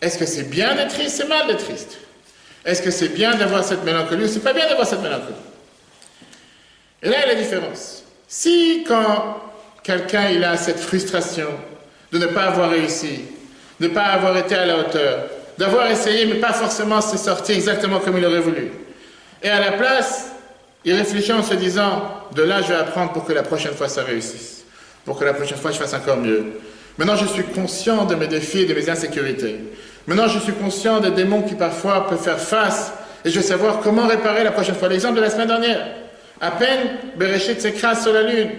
Est-ce que c'est bien d'être triste? C'est mal d'être triste. Est-ce que c'est bien d'avoir cette mélancolie ou c'est pas bien d'avoir cette mélancolie? Et là il y a la différence. Si quand quelqu'un il a cette frustration de ne pas avoir réussi, de ne pas avoir été à la hauteur, d'avoir essayé mais pas forcément s'est sorti exactement comme il aurait voulu. Et à la place, il réfléchit en se disant, de là je vais apprendre pour que la prochaine fois ça réussisse, pour que la prochaine fois je fasse encore mieux. Maintenant je suis conscient de mes défis et de mes insécurités. Maintenant je suis conscient des démons qui parfois peuvent faire face et je vais savoir comment réparer la prochaine fois. L'exemple de la semaine dernière, à peine Bereshit s'écrase sur la lune.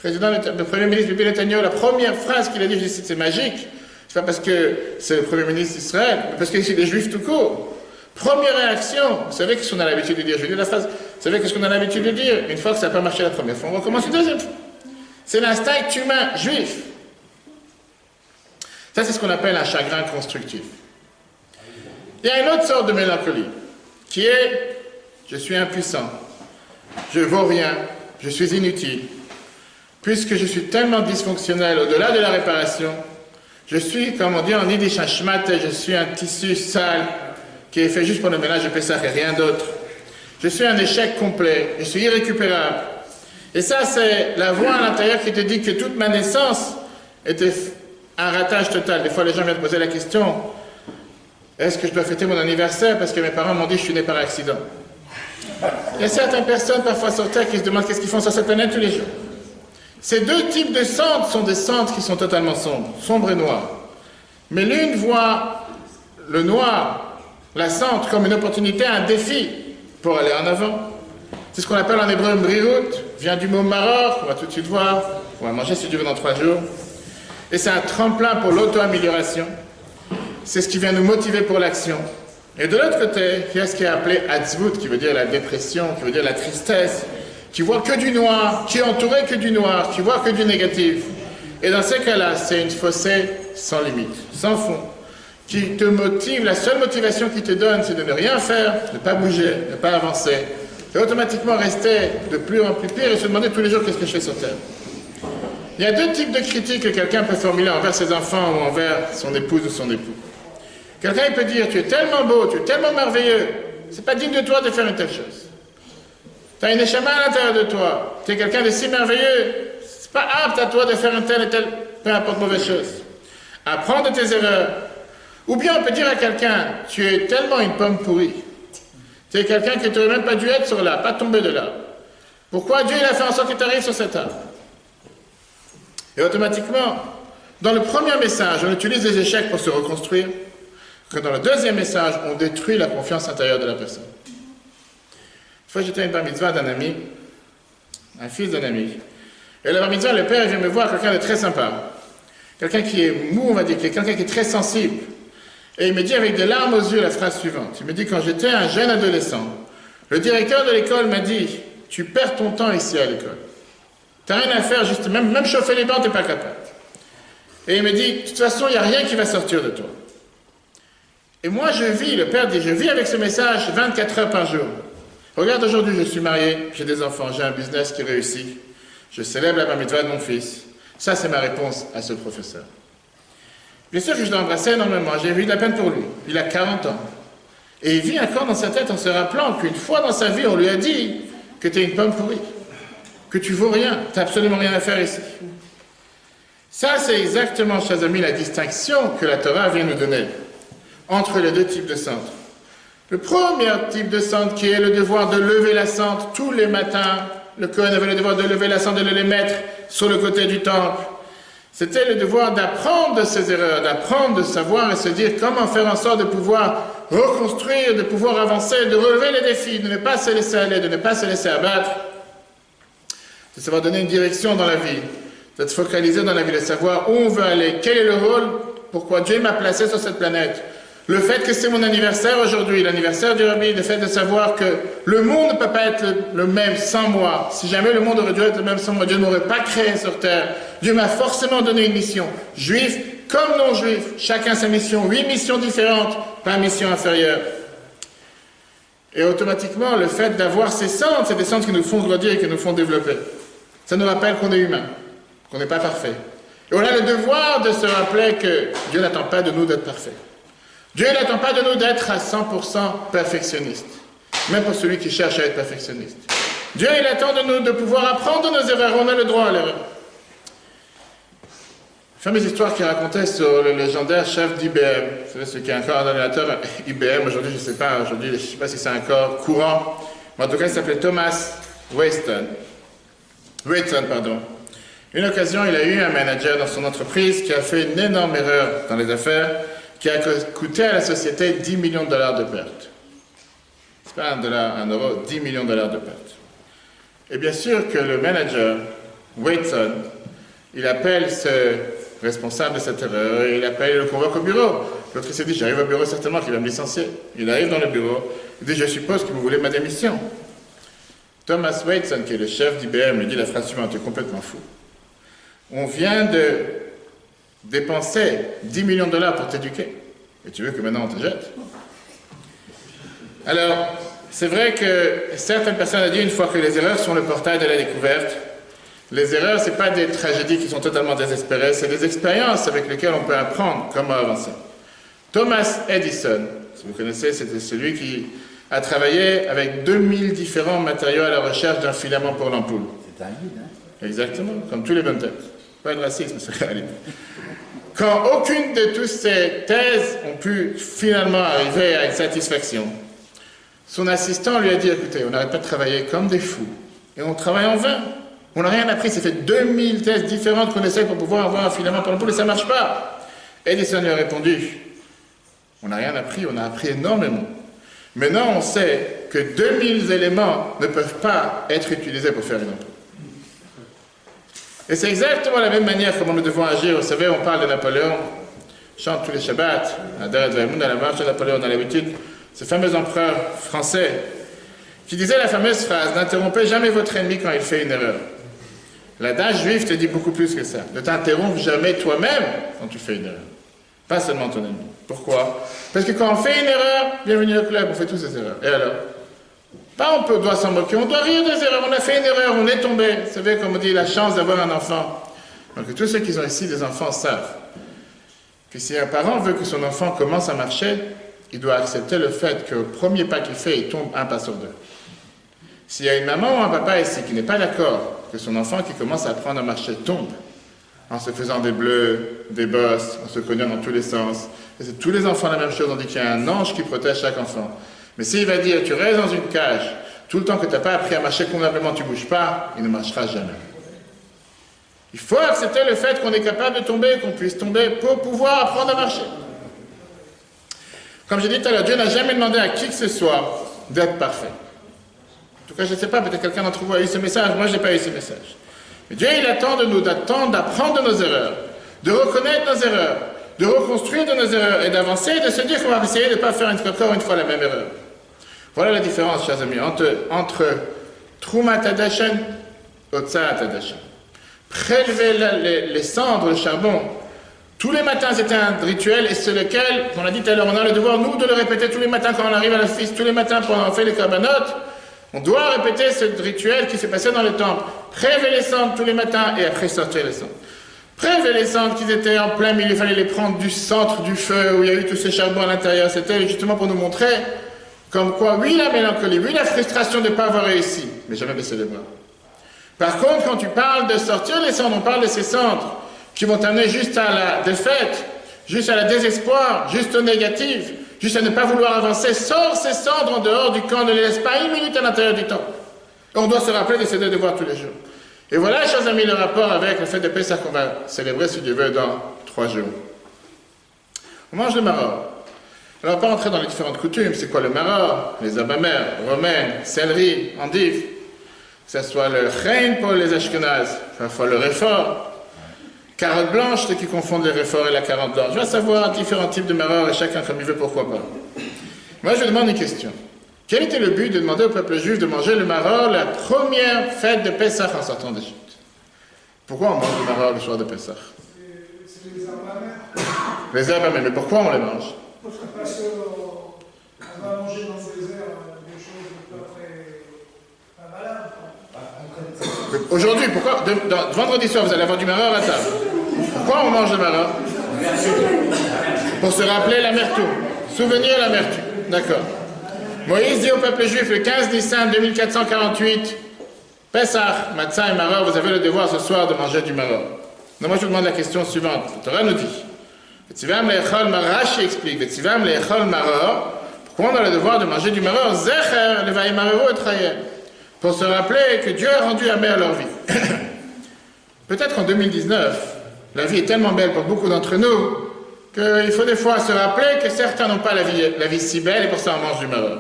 Le Premier ministre Bibi Netanyahu, la première phrase qu'il a dit, je dis c'est magique. C'est pas parce que c'est le Premier ministre d'Israël, mais parce que c'est des Juifs tout court. Première réaction, vous savez qu'est-ce qu'on a l'habitude de dire? Je vais dire la phrase, vous savez qu'est-ce qu'on a l'habitude de dire? Une fois que ça n'a pas marché la première fois, on recommence une deuxième fois. C'est l'instinct humain juif. Ça, c'est ce qu'on appelle un chagrin constructif. Il y a une autre sorte de mélancolie, qui est, je suis impuissant, je vaux rien, je suis inutile. Puisque je suis tellement dysfonctionnel au-delà de la réparation, je suis, comme on dit en yiddish, un schmate, je suis un tissu sale qui est fait juste pour le ménage de Pessah et rien d'autre. Je suis un échec complet, je suis irrécupérable. Et ça, c'est la voix à l'intérieur qui te dit que toute ma naissance était un ratage total. Des fois, les gens viennent poser la question, est-ce que je dois fêter mon anniversaire parce que mes parents m'ont dit que je suis né par accident? Il y a certaines personnes, parfois sur Terre, qui se demandent qu'est-ce qu'ils font sur cette planète tous les jours. Ces deux types de cendres sont des cendres qui sont totalement sombres et noires. Mais l'une voit le noir, la cendre, comme une opportunité, un défi pour aller en avant. C'est ce qu'on appelle en hébreu mbrihut, vient du mot maror, on va tout de suite voir, on va manger si Dieu veut dans 3 jours. Et c'est un tremplin pour l'auto-amélioration. C'est ce qui vient nous motiver pour l'action. Et de l'autre côté, il y a ce qui est appelé atzvut, qui veut dire la dépression, qui veut dire la tristesse, qui voit que du noir, qui est entouré que du noir, qui voit que du négatif. Et dans ces cas-là, c'est une fossée sans limite, sans fond, qui te motive, la seule motivation qui te donne, c'est de ne rien faire, de ne pas bouger, de ne pas avancer, et automatiquement rester de plus en plus pire et se demander tous les jours qu'est-ce que je fais sur Terre. Il y a deux types de critiques que quelqu'un peut formuler envers ses enfants ou envers son épouse ou son époux. Quelqu'un peut dire, tu es tellement beau, tu es tellement merveilleux, c'est pas digne de toi de faire une telle chose. Tu as une échama à l'intérieur de toi. Tu es quelqu'un de si merveilleux. C'est pas apte à toi de faire une telle et telle, peu importe, mauvaise chose. Apprends de tes erreurs. Ou bien on peut dire à quelqu'un, tu es tellement une pomme pourrie. Tu es quelqu'un qui n'aurait même pas dû être sur l'arbre, pas tomber de l'arbre. Pourquoi Dieu il a fait en sorte que tu arrives sur cet arbre? Et automatiquement, dans le premier message, on utilise les échecs pour se reconstruire. Que dans le deuxième message, on détruit la confiance intérieure de la personne. Une fois, j'étais à une bar mitzvah d'un ami, un fils d'un ami. Et le bar mitzvah, le père, il vient me voir, quelqu'un de très sympa. Quelqu'un qui est mou, on va dire, quelqu'un qui est très sensible. Et il me dit avec des larmes aux yeux la phrase suivante. Il me dit, quand j'étais un jeune adolescent, le directeur de l'école m'a dit, tu perds ton temps ici à l'école. Tu n'as rien à faire, juste, même chauffer les bancs, tu n'es pas capable. Et il me dit, de toute façon, il n'y a rien qui va sortir de toi. Et moi, je vis, le père dit, je vis avec ce message 24 heures par jour. Regarde, aujourd'hui, je suis marié, j'ai des enfants, j'ai un business qui réussit. Je célèbre la bar mitzvah de mon fils. Ça, c'est ma réponse à ce professeur. Bien sûr que je l'embrassais énormément, j'ai eu de la peine pour lui. Il a 40 ans. Et il vit encore dans sa tête en se rappelant qu'une fois dans sa vie, on lui a dit que tu es une pomme pourrie. que tu vaux rien, tu n'as absolument rien à faire ici. Ça, c'est exactement, chers amis, la distinction que la Torah vient nous donner entre les deux types de centres. Le premier type de centre qui est le devoir de lever la cendre tous les matins, le Kohen avait le devoir de lever la cendre et de les mettre sur le côté du temple. C'était le devoir d'apprendre de ses erreurs, d'apprendre, de savoir et se dire comment faire en sorte de pouvoir reconstruire, de pouvoir avancer, de relever les défis, de ne pas se laisser aller, de ne pas se laisser abattre, de savoir donner une direction dans la vie, d'être focalisé dans la vie, de savoir où on veut aller, quel est le rôle, pourquoi Dieu m'a placé sur cette planète. Le fait que c'est mon anniversaire aujourd'hui, l'anniversaire du Rabbi, le fait de savoir que le monde ne peut pas être le même sans moi. Si jamais le monde aurait dû être le même sans moi, Dieu ne m'aurait pas créé sur terre. Dieu m'a forcément donné une mission. Juif comme non-juif, chacun sa mission, 8 missions différentes, pas mission inférieure. Et automatiquement, le fait d'avoir ces centres, c'est des centres qui nous font grandir et qui nous font développer. Ça nous rappelle qu'on est humain, qu'on n'est pas parfait. Et on a le devoir de se rappeler que Dieu n'attend pas de nous d'être parfaits. Dieu n'attend pas de nous d'être à 100% perfectionniste, même pour celui qui cherche à être perfectionniste. Dieu, il attend de nous de pouvoir apprendre de nos erreurs, on a le droit à l'erreur. Fameuse histoire qui racontait sur le légendaire chef d'IBM. Vous savez, celui qui est encore un ordinateur IBM, aujourd'hui, je ne sais pas si c'est encore courant, mais en tout cas, il s'appelait Thomas Watson. Une occasion, il a eu un manager dans son entreprise qui a fait une énorme erreur dans les affaires, qui a coûté à la société 10 millions de dollars de pertes. C'est pas un euro, 10 millions de dollars de pertes. Et bien sûr que le manager, Watson, il appelle ce responsable de cette erreur, et il appelle et le convoque au bureau. L'autre s'est dit, j'arrive au bureau certainement qu'il va me licencier. Il arrive dans le bureau, il dit, je suppose que vous voulez ma démission. Thomas Watson, qui est le chef d'IBM, lui dit la phrase suivante, tu es complètement fou. On vient de dépenser 10 millions de dollars pour t'éduquer. Et tu veux que maintenant on te jette? Alors, c'est vrai que certaines personnes ont dit une fois que les erreurs sont le portail de la découverte, les erreurs, ce n'est pas des tragédies qui sont totalement désespérées, c'est des expériences avec lesquelles on peut apprendre comment avancer. Thomas Edison, si vous connaissez, c'était celui qui a travaillé avec 2000 différents matériaux à la recherche d'un filament pour l'ampoule. C'est un guide, hein? Exactement, comme tous les bonnes têtes. Pas de racisme, c'est réalité. Quand aucune de toutes ces thèses ont pu finalement arriver à une satisfaction, son assistant lui a dit, écoutez, on n'arrête pas de travailler comme des fous, et on travaille en vain. On n'a rien appris, c'est fait 2000 thèses différentes qu'on essaie pour pouvoir avoir un filament pour l'ampoule et ça ne marche pas. Edison lui a répondu, on n'a rien appris, on a appris énormément. Maintenant, on sait que 2000 éléments ne peuvent pas être utilisés pour faire une ampoule. Et c'est exactement la même manière comment nous devons agir. Vous savez, on parle de Napoléon, on chante tous les Shabbats, à la marche de Napoléon, dans l'habitude, ce fameux empereur français, qui disait la fameuse phrase, n'interrompez jamais votre ennemi quand il fait une erreur. L'adage juif te dit beaucoup plus que ça. Ne t'interromps jamais toi-même quand tu fais une erreur. Pas seulement ton ennemi. Pourquoi? Parce que quand on fait une erreur, bienvenue au club, on fait tous ces erreurs. Et alors? Pas on doit s'en moquer, on doit rire des erreurs. On a fait une erreur, on est tombé. Vous savez, comme on dit, la chance d'avoir un enfant. Donc tous ceux qui ont ici des enfants savent que si un parent veut que son enfant commence à marcher, il doit accepter le fait qu'au premier pas qu'il fait, il tombe un pas sur deux. S'il y a une maman ou un papa ici qui n'est pas d'accord que son enfant qui commence à apprendre à marcher tombe, en se faisant des bleus, des bosses, en se cognant dans tous les sens, et c'est tous les enfants la même chose, on dit qu'il y a un ange qui protège chaque enfant. Mais s'il va dire, tu restes dans une cage, tout le temps que tu n'as pas appris à marcher convenablement, tu ne bouges pas, il ne marchera jamais. Il faut accepter le fait qu'on est capable de tomber, qu'on puisse tomber pour pouvoir apprendre à marcher. Comme j'ai dit tout à l'heure, Dieu n'a jamais demandé à qui que ce soit d'être parfait. En tout cas, je ne sais pas, peut-être quelqu'un d'entre vous a eu ce message, moi je n'ai pas eu ce message. Mais Dieu, il attend de nous d'apprendre de nos erreurs, de reconnaître nos erreurs, de reconstruire de nos erreurs et d'avancer et de se dire qu'on va essayer de ne pas faire encore une fois la même erreur. Voilà la différence, chers amis, entre Trumat Hadashen et Otsat Hadashen. Prélever les cendres, le charbon, tous les matins c'était un rituel et c'est lequel, on a dit tout à l'heure, on a le devoir, nous, de le répéter tous les matins quand on arrive à l'office, tous les matins pendant qu'on fait les corbanotes. On doit répéter ce rituel qui s'est passé dans le temple. Prélever les cendres tous les matins et après sortir les cendres. Prélever les cendres qui étaient en plein milieu, il fallait les prendre du centre du feu où il y a eu tous ces charbons à l'intérieur. C'était justement pour nous montrer comme quoi, oui, la mélancolie, oui, la frustration de ne pas avoir réussi, mais jamais baisser les bras. Par contre, quand tu parles de sortir les cendres, on parle de ces cendres qui vont t'amener juste à la défaite, juste à la désespoir, juste au négatif, juste à ne pas vouloir avancer. Sors ces cendres en dehors du camp, ne les laisse pas une minute à l'intérieur du temple. On doit se rappeler de ces deux devoirs tous les jours. Et voilà, chers amis, le rapport avec le fait de Pessah qu'on va célébrer, si Dieu veut, dans 3 jours. On mange le maror. Alors, on va pas rentrer dans les différentes coutumes. C'est quoi le maror? Les herbes amères, romaines, céleri, endives. Que ce soit le rein pour les ashkenazes, parfois le réfort. Carotte blanche, ceux qui confondent les réforts et la carotte blanche. Je vais savoir différents types de maror et chacun comme il veut, pourquoi pas. Moi, je demande une question. Quel était le but de demander au peuple juif de manger le maror la première fête de Pessah en sortant d'Égypte? Pourquoi on mange le maror le soir de Pessah? C'est les herbes amères. Les herbes amères, mais pourquoi on les mange? Parce qu'on va manger dans le désert des choses pas très valables. Aujourd'hui, pourquoi vendredi soir, vous allez avoir du maror à table. Pourquoi on mange le maror? Pour se rappeler l'amertume. Souvenir l'amertume. D'accord. Moïse dit au peuple juif le 15 Nissan 2448, Pessah, Matzah et Maror, vous avez le devoir ce soir de manger du maror. Donc moi je vous demande la question suivante. Le Torah nous dit, V'tzivam le'echol maror, Rashi explique, V'tzivam le'echol maror, pourquoi on a le devoir de manger du maror? Zecher levayimareru et trayer, pour se rappeler que Dieu a rendu amer leur vie. Peut-être qu'en 2019, la vie est tellement belle pour beaucoup d'entre nous qu'il faut des fois se rappeler que certains n'ont pas la vie si belle et pour ça on mange du maror.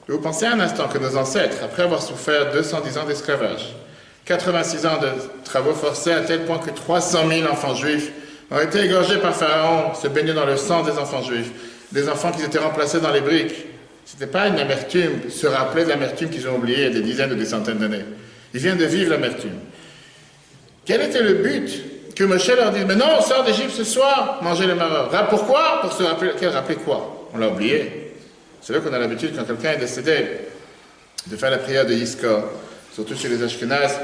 Et vous pensez un instant que nos ancêtres, après avoir souffert 210 ans d'esclavage, 86 ans de travaux forcés à tel point que 300 000 enfants juifs ont été égorgés par Pharaon, se baignant dans le sang des enfants juifs, des enfants qui étaient remplacés dans les briques. Ce n'était pas une amertume, se rappeler de l'amertume qu'ils ont oubliée il y a des dizaines ou des centaines d'années. Ils viennent de vivre l'amertume. Quel était le but que Moshe leur dise, mais non, on sort d'Égypte ce soir, manger le maror. Pourquoi? Pour se rappeler, rappeler quoi? On l'a oublié. C'est là qu'on a l'habitude, quand quelqu'un est décédé, de faire la prière de Yizkor, surtout chez les Ashkenazes.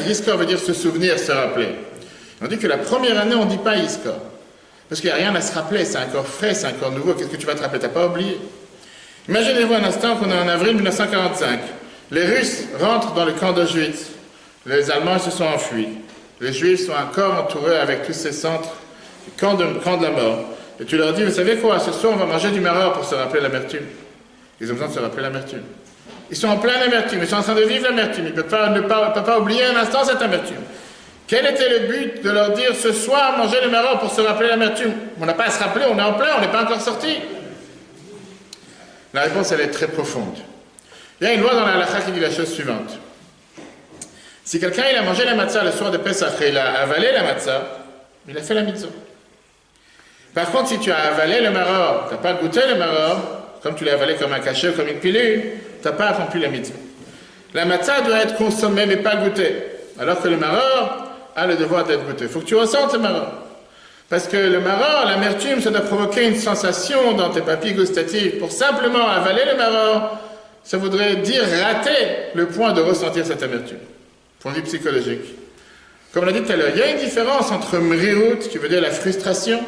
Yizkor veut dire se souvenir, se rappeler. On dit que la première année, on ne dit pas Yizkor. Parce qu'il n'y a rien à se rappeler, c'est encore frais, c'est encore nouveau. Qu'est-ce que tu vas te rappeler? Tu n'as pas oublié. Imaginez-vous un instant qu'on est en avril 1945. Les Russes rentrent dans le camp d'Auschwitz. Les Allemands se sont enfuis. Les Juifs sont encore entourés avec tous ces centres, camps de la mort. Et tu leur dis, vous savez quoi, ce soir on va manger du maror pour se rappeler l'amertume. Ils ont besoin de se rappeler l'amertume. Ils sont en pleine amertume, ils sont en train de vivre l'amertume. Ils ne peuvent pas oublier un instant cette amertume. Quel était le but de leur dire, ce soir, manger le maror pour se rappeler l'amertume? On n'a pas à se rappeler, on est en plein, on n'est pas encore sorti. La réponse, elle est très profonde. Il y a une loi dans la halakha qui dit la chose suivante. Si quelqu'un il a mangé la matzah le soir de Pessah et il a avalé la matzah, il a fait la mitzvah. Par contre, si tu as avalé le maror, tu n'as pas goûté le maror, comme tu l'as avalé comme un cachet ou comme une pilule, tu n'as pas accompli la mitzvah. La matzah doit être consommée mais pas goûtée, alors que le maror a le devoir d'être goûté. Il faut que tu ressentes le maror. Parce que le maror, l'amertume, ça doit provoquer une sensation dans tes papilles gustatives. Pour simplement avaler le maror, ça voudrait dire rater le point de ressentir cette amertume. Point de vue psychologique. Comme on l'a dit tout à l'heure, il y a une différence entre mrirut, qui veut dire la frustration,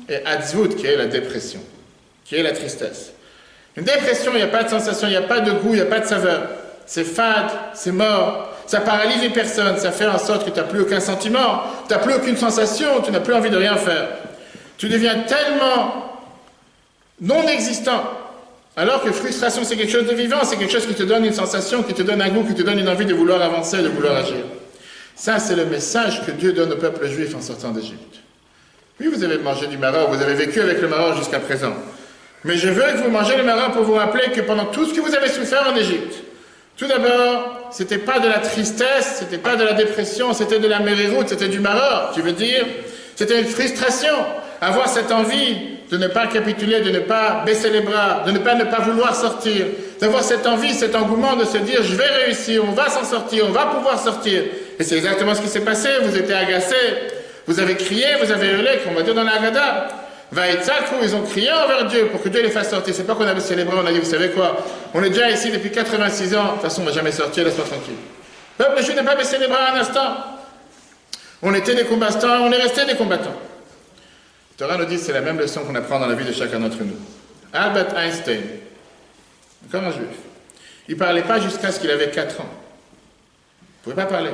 et atzvut, qui est la dépression, qui est la tristesse. Une dépression, il n'y a pas de sensation, il n'y a pas de goût, il n'y a pas de saveur. C'est fade, c'est mort, ça paralyse une personne, ça fait en sorte que tu n'as plus aucun sentiment, tu n'as plus aucune sensation, tu n'as plus envie de rien faire. Tu deviens tellement non existant. Alors que frustration, c'est quelque chose de vivant, c'est quelque chose qui te donne une sensation, qui te donne un goût, qui te donne une envie de vouloir avancer, de vouloir agir. Ça, c'est le message que Dieu donne au peuple juif en sortant d'Égypte. Oui, vous avez mangé du maror, vous avez vécu avec le maror jusqu'à présent. Mais je veux que vous mangez le maror pour vous rappeler que pendant tout ce que vous avez souffert en Égypte, tout d'abord, c'était pas de la tristesse, c'était pas de la dépression, c'était de la mériroute, c'était du maror. Tu veux dire, c'était une frustration, avoir cette envie de ne pas capituler, de ne pas baisser les bras, de ne pas vouloir sortir, d'avoir cette envie, cet engouement de se dire je vais réussir, on va s'en sortir, on va pouvoir sortir. Et c'est exactement ce qui s'est passé, vous étiez agacés, vous avez crié, vous avez hurlé, comme on va dire dans la Haggadah. Vaïtzakou, ils ont crié envers Dieu pour que Dieu les fasse sortir. C'est pas qu'on avait célébré, on a dit vous savez quoi, on est déjà ici depuis 86 ans, de toute façon on va jamais sortir, laisse-moi tranquille. Le peuple juif n'a pas baissé les bras un instant. On était des combattants, on est restés des combattants. Le Torah nous dit que c'est la même leçon qu'on apprend dans la vie de chacun d'entre nous. Albert Einstein, encore un juif, il ne parlait pas jusqu'à ce qu'il avait 4 ans. ne pouvait pas parler.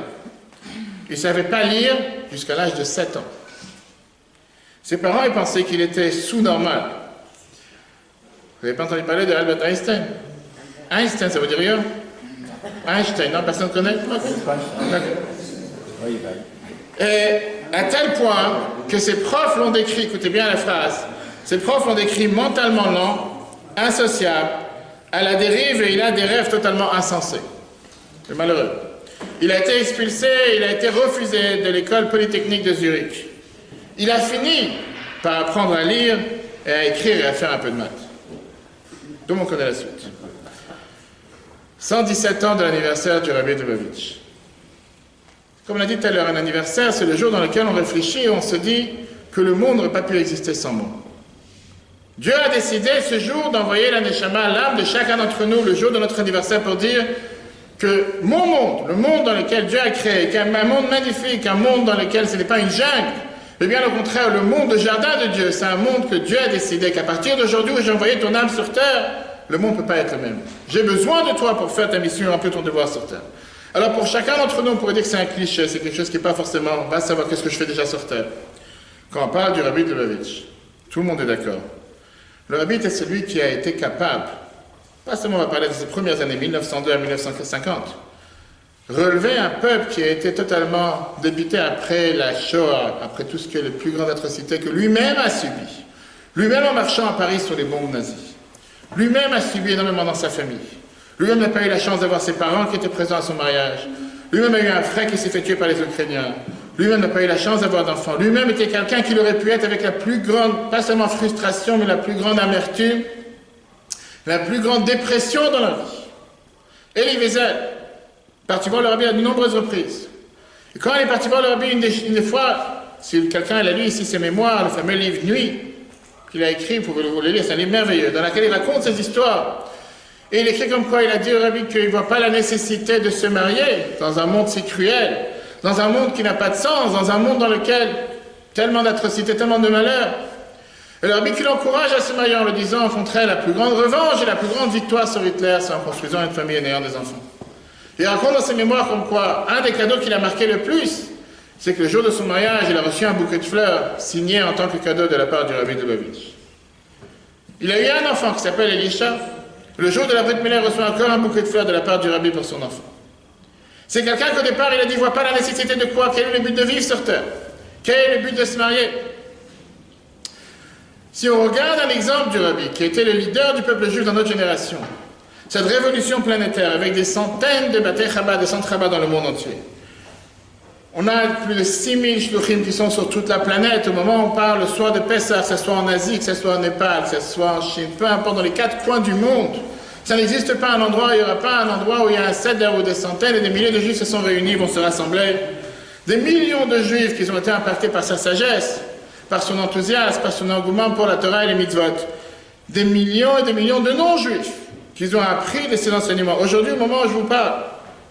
Il ne savait pas lire jusqu'à l'âge de 7 ans. Ses parents, ils pensaient qu'il était sous-normal. Vous n'avez pas entendu parler de Albert Einstein? Einstein, ça veut dire rien? Einstein, non? Personne ne connaît? Oui, Et à tel point que ses profs l'ont décrit, écoutez bien la phrase, ses profs l'ont décrit mentalement lent, insociable, à la dérive, et il a des rêves totalement insensés. C'est malheureux. Il a été expulsé, il a été refusé de l'école polytechnique de Zurich. Il a fini par apprendre à lire et à écrire et à faire un peu de maths. Tout le monde connaît la suite. 117 ans de l'anniversaire du Rabbi de Lubavitch. Comme on l'a dit tout à l'heure, un anniversaire, c'est le jour dans lequel on réfléchit et on se dit que le monde n'aurait pas pu exister sans moi. Dieu a décidé ce jour d'envoyer la Neshama, l'âme de chacun d'entre nous, le jour de notre anniversaire, pour dire que mon monde, le monde dans lequel Dieu a créé, qu'un monde magnifique, un monde dans lequel ce n'est pas une jungle, mais bien au contraire, le monde, le jardin de Dieu, c'est un monde que Dieu a décidé qu'à partir d'aujourd'hui où j'ai envoyé ton âme sur terre, le monde ne peut pas être le même. J'ai besoin de toi pour faire ta mission et remplir ton devoir sur terre. Alors pour chacun d'entre nous, on pourrait dire que c'est un cliché, c'est quelque chose qui n'est pas forcément, va savoir qu'est-ce que je fais déjà sur terre. Quand on parle du Rabbi de Lubavitch, tout le monde est d'accord. Le Rabbi est celui qui a été capable, pas seulement on va parler de ses premières années, 1902 à 1950, relever un peuple qui a été totalement débité après la Shoah, après tout ce qui est les plus grandes atrocités que lui-même a subi. Lui-même en marchant à Paris sur les bombes nazies. Lui-même a subi énormément dans sa famille. Lui-même n'a pas eu la chance d'avoir ses parents qui étaient présents à son mariage. Lui-même a eu un frère qui s'est fait tuer par les Ukrainiens. Lui-même n'a pas eu la chance d'avoir d'enfants. Lui-même était quelqu'un qui aurait pu être avec la plus grande, pas seulement frustration, mais la plus grande amertume, la plus grande dépression dans la vie. Elie Wiesel, parti voir le Rabbi à de nombreuses reprises. Et quand il est parti voir le Rabbi une des fois, si quelqu'un l'a lu ici ses mémoires, le fameux livre Nuit, qu'il a écrit, vous pouvez le lire, c'est un livre merveilleux, dans lequel il raconte ses histoires. Et il écrit comme quoi il a dit au Rabbi qu'il ne voit pas la nécessité de se marier dans un monde si cruel, dans un monde qui n'a pas de sens, dans un monde dans lequel tellement d'atrocités, tellement de malheurs. Et le Rabbi qui l'encourage à se marier en le disant, au contraire, la plus grande revanche et la plus grande victoire sur Hitler, c'est en construisant une famille et en ayant des enfants. Il raconte dans ses mémoires comme quoi un des cadeaux qui l'a marqué le plus, c'est que le jour de son mariage, il a reçu un bouquet de fleurs signé en tant que cadeau de la part du Rabbi de Lubavitch. Il a eu un enfant qui s'appelle Elisha. Le jour de la Brit Mila, il reçoit encore un bouquet de fleurs de la part du Rabbi pour son enfant. C'est quelqu'un qu'au départ, il a dit, ne voit pas la nécessité de quoi? Quel est le but de vivre sur terre? Quel est le but de se marier? Si on regarde un exemple du Rabbi, qui était le leader du peuple juif dans notre génération, cette révolution planétaire avec des centaines de Batei Chabad, des centres Chabad dans le monde entier, on a plus de 6000 shluchim qui sont sur toute la planète. Au moment où on parle le soir de Pessah, que ce soit en Asie, que ce soit en Népal, que ce soit en Chine, peu importe, dans les 4 coins du monde, ça n'existe pas un endroit, il n'y aura pas un endroit où il y a un seder où des centaines et des milliers de juifs se sont réunis, vont se rassembler. Des millions de juifs qui ont été impactés par sa sagesse, par son enthousiasme, par son engouement pour la Torah et les mitzvot. Des millions et des millions de non-juifs qui ont appris de ces enseignements. Aujourd'hui, au moment où je vous parle,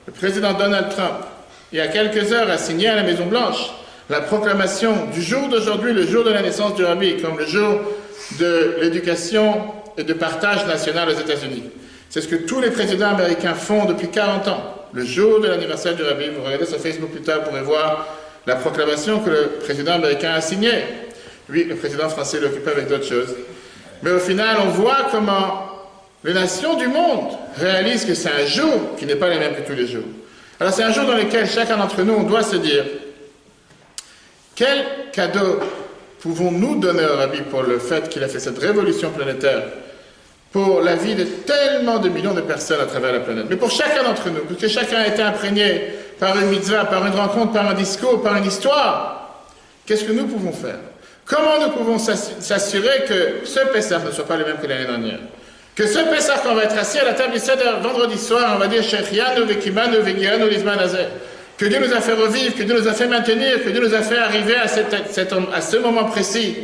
le président Donald Trump, il y a quelques heures, a signé à la Maison-Blanche la proclamation du jour d'aujourd'hui, le jour de la naissance du Rabbi, comme le jour de l'éducation et de partage national aux États-Unis. C'est ce que tous les présidents américains font depuis 40 ans. Le jour de l'anniversaire du Rabbi, vous regardez sur Facebook plus tard, vous pourrez voir la proclamation que le président américain a signée. Oui, le président français l'occupait avec d'autres choses. Mais au final, on voit comment les nations du monde réalisent que c'est un jour qui n'est pas le même que tous les jours. Alors c'est un jour dans lequel chacun d'entre nous, on doit se dire, quel cadeau pouvons-nous donner au Rabbi pour le fait qu'il a fait cette révolution planétaire, pour la vie de tellement de millions de personnes à travers la planète, mais pour chacun d'entre nous, parce que chacun a été imprégné par une mitzvah, par une rencontre, par un discours, par une histoire, qu'est-ce que nous pouvons faire? Comment nous pouvons s'assurer que ce Pessah ne soit pas le même que l'année dernière? Que ce Pessah, quand on va être assis à la table du Seder vendredi soir, on va dire Shechianu vekimanu vegianu lizman hazeh. Que Dieu nous a fait revivre, que Dieu nous a fait maintenir, que Dieu nous a fait arriver à ce moment précis,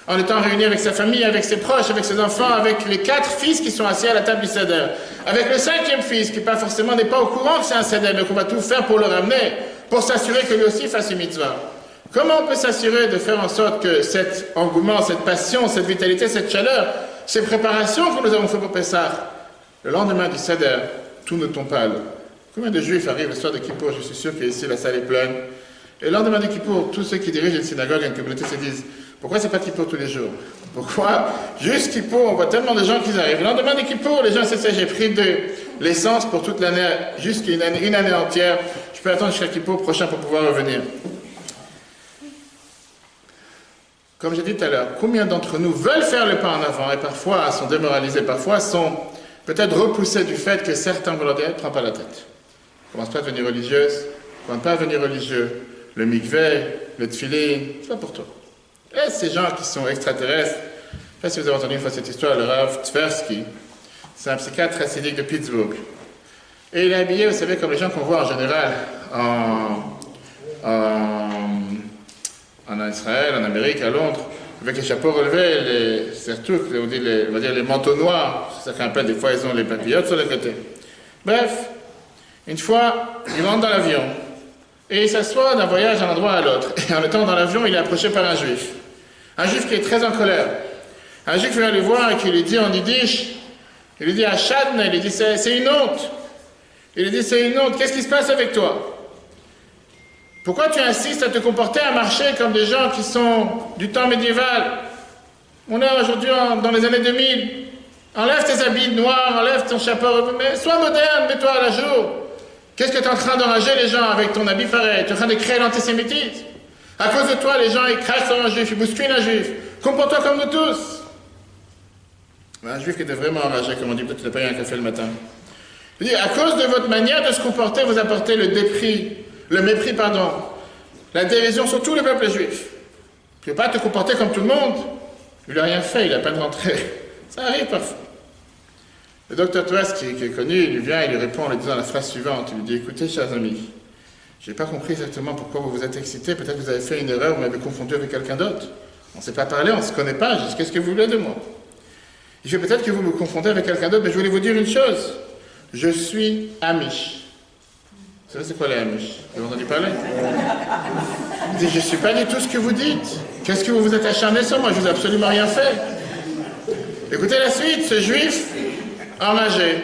en étant réunis avec sa famille, avec ses proches, avec ses enfants, avec les 4 fils qui sont assis à la table du Seder, avec le 5e fils qui pas forcément n'est pas au courant que c'est un Seder, mais qu'on va tout faire pour le ramener, pour s'assurer que lui aussi fasse une mitzvah. Comment on peut s'assurer de faire en sorte que cet engouement, cette passion, cette vitalité, cette chaleur, ces préparations que nous avons fait pour Pessah, le lendemain du Seder, tout ne tombe pas à l'eau. Combien de juifs arrivent le soir de Kippour? Je suis sûr qu'ici la salle est pleine. Et le lendemain de Kippour, tous ceux qui dirigent une synagogue et une communauté se disent pourquoi c'est pas Kippour tous les jours? Pourquoi juste Kippour? On voit tellement de gens qui arrivent. Le lendemain de Kippour, les gens se disent j'ai pris de l'essence pour toute l'année, jusqu'à une année entière. Je peux attendre jusqu'à Kippour prochain pour pouvoir revenir. Comme j'ai dit tout à l'heure, combien d'entre nous veulent faire le pas en avant et parfois sont démoralisés, parfois sont peut-être repoussés du fait que certains vont leur dire « prends pas la tête ». Commence pas à devenir religieuse, commence pas à devenir religieux. Le mikveh, le tfilin, c'est pas pour toi. Et ces gens qui sont extraterrestres, je sais pas si vous avez entendu une fois cette histoire, le Rav Tversky, c'est un psychiatre chassidique de Pittsburgh. Et il est habillé, vous savez, comme les gens qu'on voit en général en Israël, en Amérique, à Londres, avec les chapeaux relevés, surtout, on va dire les manteaux noirs, c'est ça qu'on appelle des fois, ils ont les papillotes sur les côtés. Bref, une fois, il rentre dans l'avion, et il s'assoit d'un voyage d'un endroit à l'autre. Et en étant dans l'avion, il est approché par un juif. Un juif qui est très en colère. Un juif vient le voir et qui lui dit en yiddish, il lui dit à Shadne, il lui dit c'est une honte. Il lui dit c'est une honte, qu'est-ce qui se passe avec toi? Pourquoi tu insistes à te comporter, à marcher comme des gens qui sont du temps médiéval? On est aujourd'hui dans les années 2000. Enlève tes habits noirs, enlève ton chapeau, mais sois moderne, mets-toi à la jour. Qu'est-ce que tu es en train d'enrager les gens avec ton habit pareil? Tu es en train de créer l'antisémitisme. À cause de toi, les gens ils crachent sur un juif, ils bousculent un juif. Comporte-toi comme nous tous. Un juif qui était vraiment enragé, comme on dit, peut-être qu'il n'a pas eu un café le matin. Il dit, à cause de votre manière de se comporter, vous apportez le mépris, la dérision sur tout le peuple juif. Tu ne peux pas te comporter comme tout le monde. Il n'a rien fait, il n'a pas de rentrée. Ça arrive parfois. Le docteur Tversky, qui est connu, il lui vient, il lui répond en lui disant la phrase suivante. Il lui dit, écoutez, chers amis, je n'ai pas compris exactement pourquoi vous vous êtes excités. Peut-être que vous avez fait une erreur, vous m'avez confondu avec quelqu'un d'autre. On ne s'est pas parlé, on ne se connaît pas. Je dis, qu'est-ce que vous voulez de moi? Il fait peut-être que vous me confondez avec quelqu'un d'autre, mais je voulais vous dire une chose. Je suis Amish. Vous savez c'est quoi les Amish? Vous avez entendu parler? Il dit, je ne suis pas du tout ce que vous dites. Qu'est-ce que vous vous êtes acharné sur moi? Je vous ai absolument rien fait. Écoutez la suite, ce juif, enragé,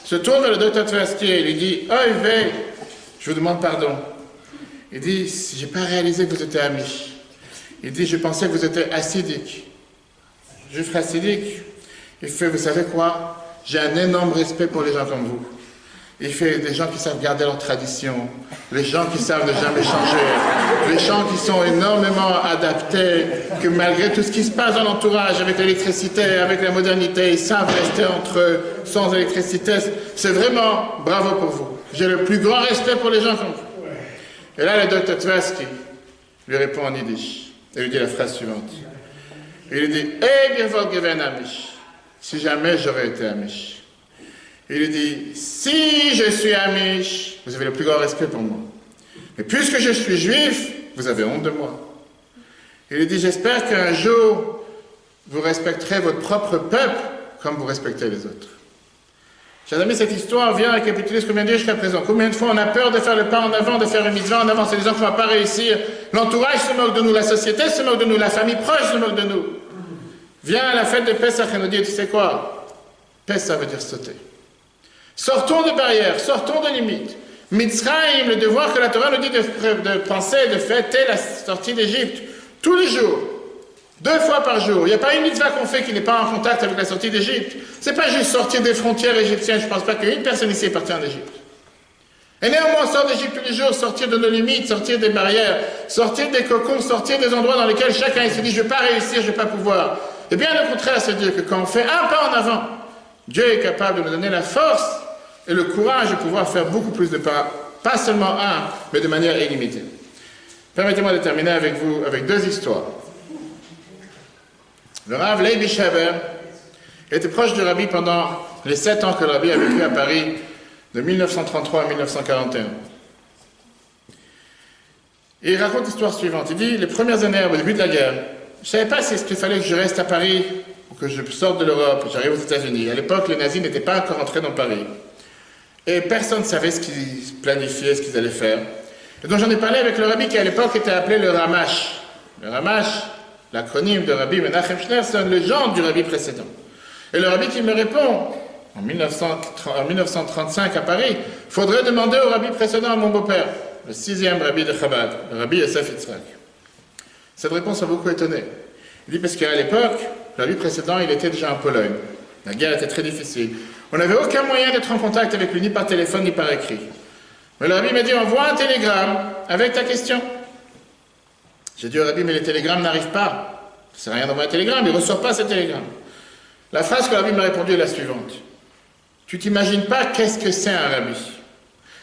se tourne vers le docteur Tversky et lui dit, oh Yves, je vous demande pardon. Il dit, si je n'ai pas réalisé que vous étiez Amish. Il dit, je pensais que vous étiez hassidique. Juif hassidique. Il fait, vous savez quoi? J'ai un énorme respect pour les gens comme vous. Il fait des gens qui savent garder leur tradition, les gens qui savent ne jamais changer, les gens qui sont énormément adaptés, que malgré tout ce qui se passe dans l'entourage, avec l'électricité, avec la modernité, ils savent rester entre eux sans électricité. C'est vraiment bravo pour vous. J'ai le plus grand respect pour les gens comme vous. Et là, le docteur Tversky lui répond en yiddish. Et lui dit la phrase suivante. Il lui dit, eh bien, votre gewesen Amish, si jamais j'aurais été Amish. Il lui dit, si je suis Amish, vous avez le plus grand respect pour moi. Mais puisque je suis juif, vous avez honte de moi. Il lui dit, j'espère qu'un jour, vous respecterez votre propre peuple comme vous respectez les autres. Chers amis, cette histoire vient récapituler ce qu'on vient de dire jusqu'à présent. Combien de fois on a peur de faire le pas en avant, de faire une mitzvah en avant, c'est des gens qui ne vont pas réussir. L'entourage se moque de nous, la société se moque de nous, la famille proche se moque de nous. Viens à la fête de Pessah et nous dit, tu sais quoi? Pessah veut dire sauter. Sortons de barrières, sortons de limites. Mitzrayim, le devoir que la Torah nous dit de penser, de fêter la sortie d'Égypte, tous les jours, 2 fois par jour. Il n'y a pas une mitzvah qu'on fait qui n'est pas en contact avec la sortie d'Égypte. C'est pas juste sortir des frontières égyptiennes, je ne pense pas qu'une personne ici est partie en Égypte. Et néanmoins, on sort d'Égypte tous les jours, sortir de nos limites, sortir des barrières, sortir des cocons, sortir des endroits dans lesquels chacun se dit, je ne vais pas réussir, je ne vais pas pouvoir. Et bien au contraire, c'est dire que quand on fait un pas en avant, Dieu est capable de nous donner la force et le courage de pouvoir faire beaucoup plus de pas, pas seulement un, mais de manière illimitée. Permettez-moi de terminer avec vous avec 2 histoires. Le Rav Levi Shaver était proche du Rabbi pendant les 7 ans que le Rabbi a vécu à Paris, de 1933 à 1941. Et il raconte l'histoire suivante. Il dit, les premières années, au début de la guerre, je ne savais pas si il fallait que je reste à Paris ou que je sorte de l'Europe, j'arrive aux États-Unis. À l'époque, les nazis n'étaient pas encore entrés dans Paris. Et personne ne savait ce qu'ils planifiaient, ce qu'ils allaient faire. Et donc j'en ai parlé avec le Rabbi qui à l'époque était appelé le Ramash. Le Ramash, l'acronyme de Rabbi Menachem Schneerson, le genre du Rabbi précédent. Et le Rabbi qui me répond, en 1935 à Paris, il faudrait demander au rabbi précédent à mon beau-père, le 6e rabbi de Chabad, le rabbi Yosef Yitzhak. Cette réponse a beaucoup étonné. Il dit parce qu'à l'époque, le rabbi précédent, il était déjà en Pologne. La guerre était très difficile. On n'avait aucun moyen d'être en contact avec lui, ni par téléphone, ni par écrit. Mais le rabbi m'a dit, envoie un télégramme avec ta question. J'ai dit au rabbi, mais les télégrammes n'arrivent pas. Ça ne sert à rien d'envoyer un télégramme, il ne reçoit pas ces télégrammes. La phrase que le rabbi m'a répondu est la suivante. Tu t'imagines pas qu'est-ce que c'est un rabbi.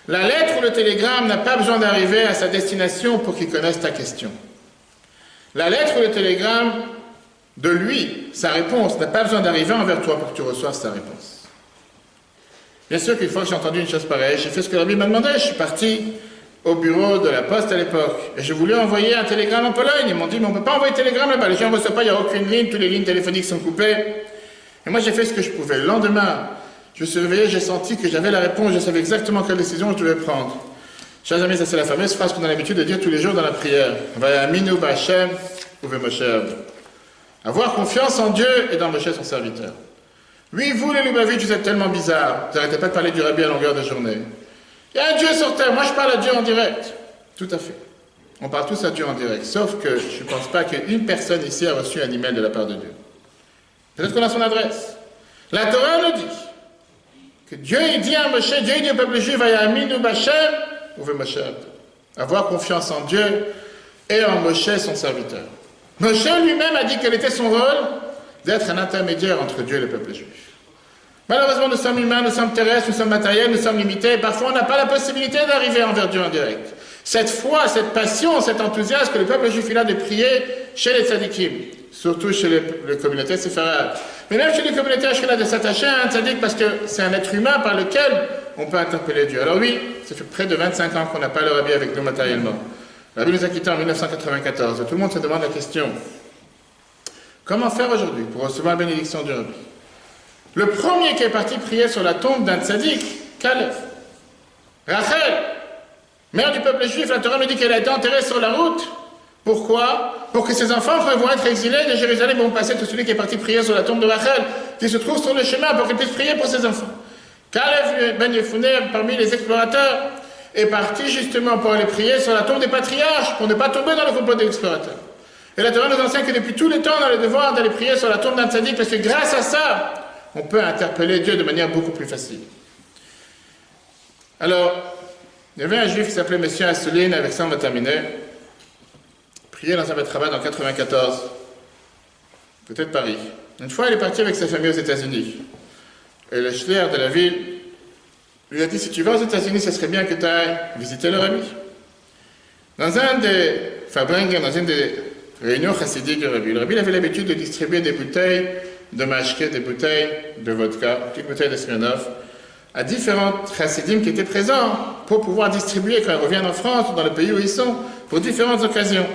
La lettre ou le télégramme n'a pas besoin d'arriver à sa destination pour qu'il connaisse ta question. La lettre ou le télégramme, de lui, sa réponse, n'a pas besoin d'arriver envers toi pour que tu reçoives sa réponse. Bien sûr qu'une fois que j'ai entendu une chose pareille, j'ai fait ce que le rabbi m'a demandé. Je suis parti au bureau de la poste à l'époque. Et je voulais envoyer un télégramme en Pologne. Ils m'ont dit, mais on ne peut pas envoyer de télégramme là-bas. Les gens ne reçoivent pas, il n'y a aucune ligne, toutes les lignes téléphoniques sont coupées. Et moi, j'ai fait ce que je pouvais. Le lendemain, je me suis réveillé, j'ai senti que j'avais la réponse, je savais exactement quelle décision je devais prendre. Chers amis, ça c'est la fameuse phrase qu'on a l'habitude de dire tous les jours dans la prière. Vayaminu b'Hashem u'v'Moshe Avdo. Avoir confiance en Dieu et dans Moshe son serviteur. Oui, vous les Lubavitch, vous êtes tellement bizarres. Vous n'arrêtez pas de parler du rabbi à longueur de journée. Il y a un Dieu sur terre, moi je parle à Dieu en direct. Tout à fait. On parle tous à Dieu en direct. Sauf que je ne pense pas qu'une personne ici a reçu un email de la part de Dieu. Peut-être qu'on a son adresse. La Torah nous dit que Dieu il dit à Moshe, Dieu il dit au peuple juif, Vayaminu b'Hashem u'v'Moshe Avdo. Avoir confiance en Dieu et en Moshe son serviteur. Moshe lui-même a dit quel était son rôle d'être un intermédiaire entre Dieu et le peuple juif. Malheureusement, nous sommes humains, nous sommes terrestres, nous sommes matériels, nous sommes limités, et parfois on n'a pas la possibilité d'arriver envers Dieu en direct. Cette foi, cette passion, cet enthousiasme que le peuple juif a de prier chez les tzadikim, surtout chez les communautés séfarades, mais même chez les communautés ashkénazes, de s'attacher à un tzadik parce que c'est un être humain par lequel on peut interpeller Dieu. Alors oui, ça fait près de 25 ans qu'on n'a pas le rabbi avec nous matériellement. Le rabbi nous a quittés en 1994, et tout le monde se demande la question, comment faire aujourd'hui pour recevoir la bénédiction du rabbi? Le premier qui est parti prier sur la tombe d'un tzaddik, Caleb. Rachel, mère du peuple juif, la Torah nous dit qu'elle a été enterrée sur la route. Pourquoi? Pour que ses enfants, quand ils vont être exilés de Jérusalem, vont passer tout celui qui est parti prier sur la tombe de Rachel, qui se trouve sur le chemin pour qu'il puisse prier pour ses enfants. Caleb ben Yefuneh, parmi les explorateurs, est parti justement pour aller prier sur la tombe des patriarches, pour ne pas tomber dans le complot des explorateurs. Et la Torah nous enseigne que depuis tout le temps, on a le devoir d'aller prier sur la tombe d'un tzaddik, parce que grâce à ça, on peut interpeller Dieu de manière beaucoup plus facile. Alors, il y avait un juif qui s'appelait Monsieur Assouline, avec ça on va terminer, priait dans un Bet Chabad en 94, côté de Paris. Une fois, il est parti avec sa famille aux États-Unis. Et le shliach de la ville lui a dit, si tu vas aux États-Unis, ce serait bien que tu ailles visiter leur ami. Dans un des Fabringues, dans une des réunions chassidiques du rabbi, le rabbi avait l'habitude de distribuer des bouteilles de mashké, des bouteilles de vodka, des bouteilles de Smirnoff, à différents chassidim qui étaient présents pour pouvoir distribuer quand ils reviennent en France ou dans le pays où ils sont, pour différentes occasions.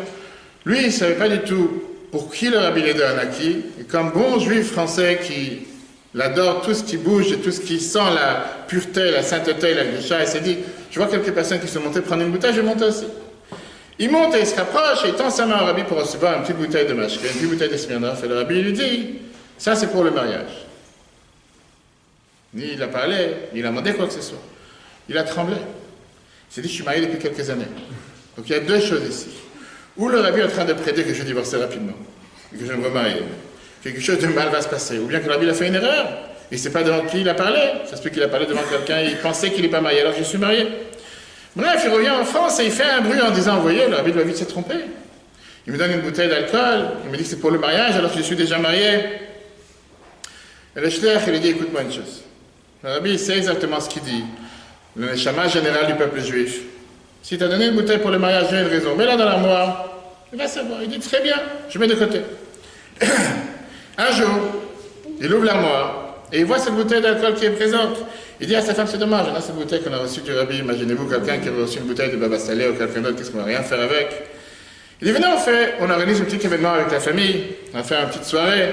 Lui, il ne savait pas du tout pour qui le rabbi les donne, à qui. Et comme bon juif français qui adore tout ce qui bouge et tout ce qui sent la pureté, la sainteté, la glisha, il s'est dit, je vois quelques personnes qui sont montées prendre une bouteille, je vais monter aussi. Il monte et il se rapproche et il tend sa main au rabbi pour recevoir une petite bouteille de mashké, une petite bouteille de Smirnoff, et le rabbi lui dit, ça c'est pour le mariage. Ni il a parlé, ni il a demandé quoi que ce soit. Il a tremblé. Il s'est dit, je suis marié depuis quelques années. Donc il y a deux choses ici. Ou le rabbi est en train de prêter que je vais divorcer rapidement, et que je vais me remarier. Quelque chose de mal va se passer. Ou bien que le rabbi a fait une erreur. Il ne sait pas devant qui il a parlé. Ça se peut qu'il a parlé devant quelqu'un et il pensait qu'il n'est pas marié, alors je suis marié. Bref, il revient en France et il fait un bruit en disant, vous voyez, le rabbi doit vite s'être trompé. Il me donne une bouteille d'alcool, il me dit que c'est pour le mariage alors que je suis déjà marié. Et le shliach, il lui dit, écoute-moi une chose. Le rabbi, il sait exactement ce qu'il dit. Le neshama général du peuple juif. Si tu as donné une bouteille pour le mariage, j'ai une raison. Mets-la dans l'armoire. Il va savoir. Il dit, très bien, je mets de côté. Un jour, il ouvre l'armoire et il voit cette bouteille d'alcool qui est présente. Il dit à sa femme, c'est dommage, on a cette bouteille qu'on a reçue du rabbi. Imaginez-vous quelqu'un qui a reçu une bouteille de Baba Saleh ou quelqu'un d'autre, qu'est-ce qu'on va rien faire avec? Il dit, venez, on organise un petit événement avec la famille, on va faire une petite soirée,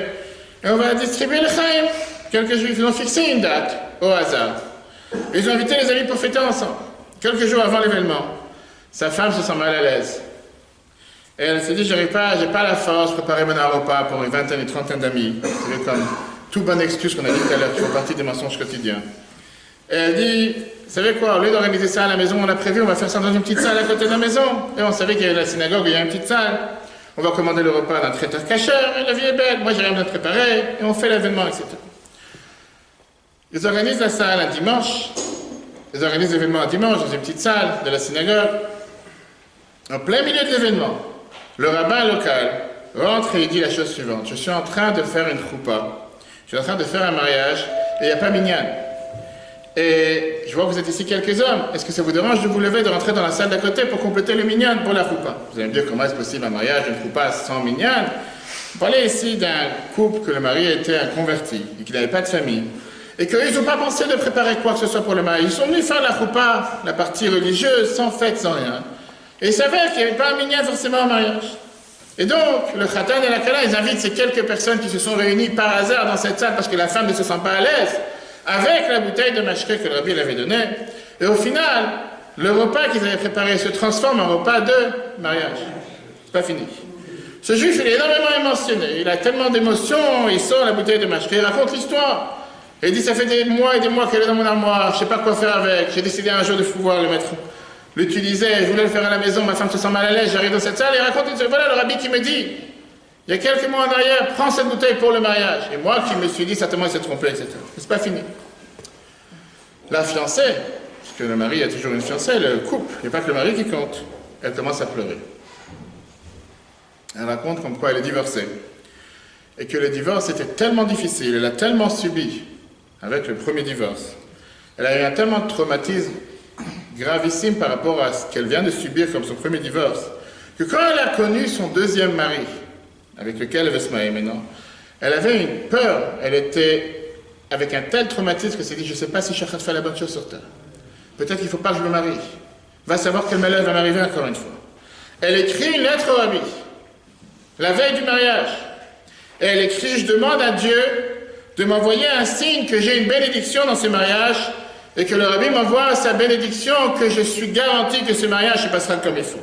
et on va distribuer le chaim. Quelques juifs, ils ont fixé une date, au hasard. Ils ont invité les amis pour fêter ensemble. Quelques jours avant l'événement, sa femme se sent mal à l'aise. Et elle s'est dit, j'ai pas la force de préparer mon repas pour une vingtaine et trentaine d'amis. C'est comme Toute bonne excuse qu'on a dit tout à l'heure, qui font partie des mensonges quotidiens. Et elle dit, vous savez quoi, au lieu d'organiser ça à la maison, on a prévu, on va faire ça dans une petite salle à côté de la maison. Et on savait qu'il y avait la synagogue, il y a une petite salle. On va commander le repas d'un traiteur cacheur, et la vie est belle. Moi, j'ai rien bien préparé, et on fait l'événement, etc. Ils organisent la salle un dimanche. Ils organisent l'événement un dimanche dans une petite salle de la synagogue. En plein milieu de l'événement, le rabbin local rentre et il dit la chose suivante. Je suis en train de faire une choupa. Je suis en train de faire un mariage, et il n'y a pas minyan. Et je vois que vous êtes ici quelques hommes. Est-ce que ça vous dérange de vous lever, de rentrer dans la salle d'à côté pour compléter le minyan pour la choupa? Vous allez me dire comment est-ce possible un mariage, une choupa sans minyan? Vous parlez ici d'un couple que le mari était un converti et qu'il n'avait pas de famille. Et qu'ils n'ont pas pensé de préparer quoi que ce soit pour le mariage. Ils sont venus faire la choupa, la partie religieuse, sans fête, sans rien. Et ils savaient qu'il n'y avait pas un minyan forcément au mariage. Et donc, le khatan et la kala, ils invitent ces quelques personnes qui se sont réunies par hasard dans cette salle parce que la femme ne se sent pas à l'aise avec la bouteille de mashké que le rabbi l'avait donnée. Et au final, le repas qu'ils avaient préparé se transforme en repas de mariage. C'est pas fini. Ce juif, il est énormément émotionné. Il a tellement d'émotions, il sort la bouteille de mashké, il raconte l'histoire. Et il dit, ça fait des mois et des mois qu'elle est dans mon armoire, je ne sais pas quoi faire avec. J'ai décidé un jour de pouvoir le mettre, l'utiliser. Je voulais le faire à la maison, ma femme se sent mal à l'aise, j'arrive dans cette salle et il raconte, voilà le rabbi qui me dit, il y a quelques mois en arrière, prends cette bouteille pour le mariage. Et moi qui me suis dit, certainement il s'est trompé, etc. Mais c'est pas fini. La fiancée, parce que le mari a toujours une fiancée, le couple, il n'y a pas que le mari qui compte, elle commence à pleurer. Elle raconte comme quoi elle est divorcée. Et que le divorce était tellement difficile, elle a tellement subi avec le premier divorce. Elle a eu un tellement de traumatisme gravissime par rapport à ce qu'elle vient de subir comme son premier divorce, que quand elle a connu son deuxième mari, avec lequel elle veut se marier maintenant, elle avait une peur, elle était avec un tel traumatisme que s'est dit, je ne sais pas si je suis en train de faire la bonne chose sur terre. Peut-être qu'il ne faut pas que je me marie. Va savoir quel malheur va m'arriver encore une fois. Elle écrit une lettre au rabbi, la veille du mariage. Et elle écrit, je demande à Dieu de m'envoyer un signe que j'ai une bénédiction dans ce mariage et que le rabbi m'envoie sa bénédiction, que je suis garanti que ce mariage se passera comme il faut.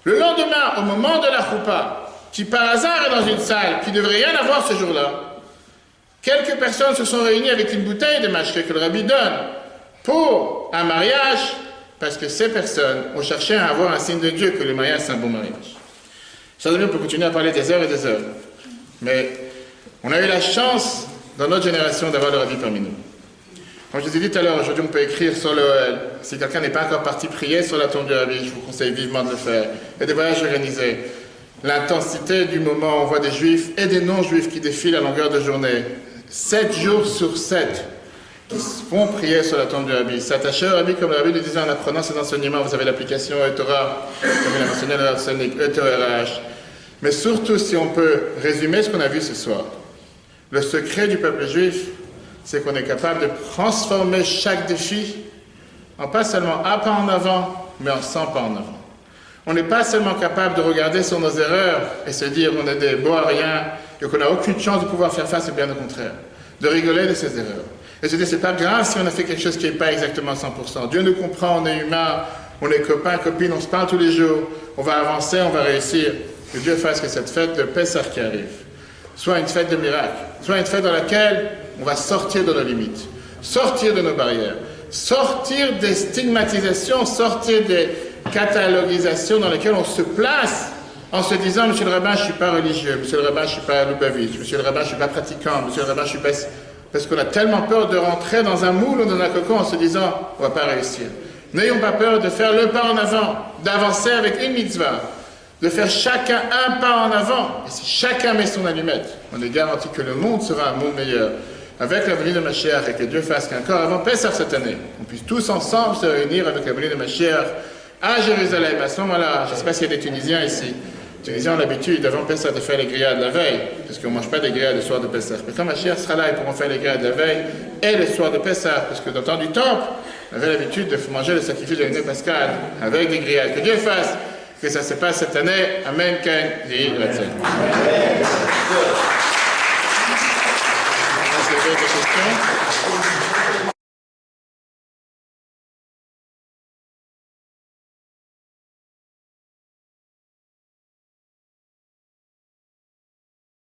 Le lendemain, au moment de la choupa, qui par hasard est dans une salle, qui ne devrait rien avoir ce jour-là, quelques personnes se sont réunies avec une bouteille de mashké que le rabbi donne pour un mariage, parce que ces personnes ont cherché à avoir un signe de Dieu que le mariage c'est un bon mariage. Chers amis, on peut continuer à parler des heures et des heures, mais on a eu la chance dans notre génération d'avoir le rabbi parmi nous. Comme je vous ai dit tout à l'heure, aujourd'hui on peut écrire sur le OL. Si quelqu'un n'est pas encore parti prier sur la tombe du rabbi, je vous conseille vivement de le faire. Il y a des voyages organisés. L'intensité du moment, on voit des juifs et des non-juifs qui défilent à longueur de journée. 7 jours sur 7, qui vont prier sur la tombe du rabbi. S'attacher au rabbi, comme le rabbi le disait en apprenant ses enseignements. Vous avez l'application eTorah, comme il a mentionné dans l'arsenic, eTorah. Mais surtout, si on peut résumer ce qu'on a vu ce soir, le secret du peuple juif, c'est qu'on est capable de transformer chaque défi en pas seulement un pas en avant, mais en 100 pas en avant. On n'est pas seulement capable de regarder sur nos erreurs et se dire qu'on est des beaux à rien et qu'on n'a aucune chance de pouvoir faire face, et bien au contraire, de rigoler de ces erreurs. Et se dire, c'est pas grave si on a fait quelque chose qui n'est pas exactement 100%. Dieu nous comprend, on est humain, on est copains, copines, on se parle tous les jours, on va avancer, on va réussir. Que Dieu fasse que cette fête de Pessah qui arrive soit une fête de miracle, soit une fête dans laquelle on va sortir de nos limites, sortir de nos barrières, sortir des stigmatisations, sortir des catalogisations dans lesquelles on se place en se disant, monsieur le rabbin, je ne suis pas religieux, monsieur le rabbin, je ne suis pas loubavitch, monsieur le rabbin, je ne suis pas pratiquant, monsieur le rabbin, je suis pas... Parce qu'on a tellement peur de rentrer dans un moule ou dans un cocon en se disant, on ne va pas réussir. N'ayons pas peur de faire le pas en avant, d'avancer avec une mitzvah, de faire chacun un pas en avant. Et si chacun met son allumette, on est garanti que le monde sera un monde meilleur. Avec la venue de Mashiach, et que Dieu fasse qu'encore avant Pessah cette année, on puisse tous ensemble se réunir avec la venue de Mashiach à Jérusalem. À ce moment-là, je ne sais pas s'il y a des Tunisiens ici. Les Tunisiens ont l'habitude, avant Pessah, de faire les grillades la veille, parce qu'on ne mange pas des grillades le soir de Pessah. Mais quand Mashiach sera là, ils pourront faire les grillades la veille et le soir de Pessah, parce que dans le temps du temple, on avait l'habitude de manger le sacrifice de l'année pascale avec des grillades. Que Dieu fasse que ça se passe cette année. Amen, Ken, et Ratzel. Est-ce que vous avez des questions?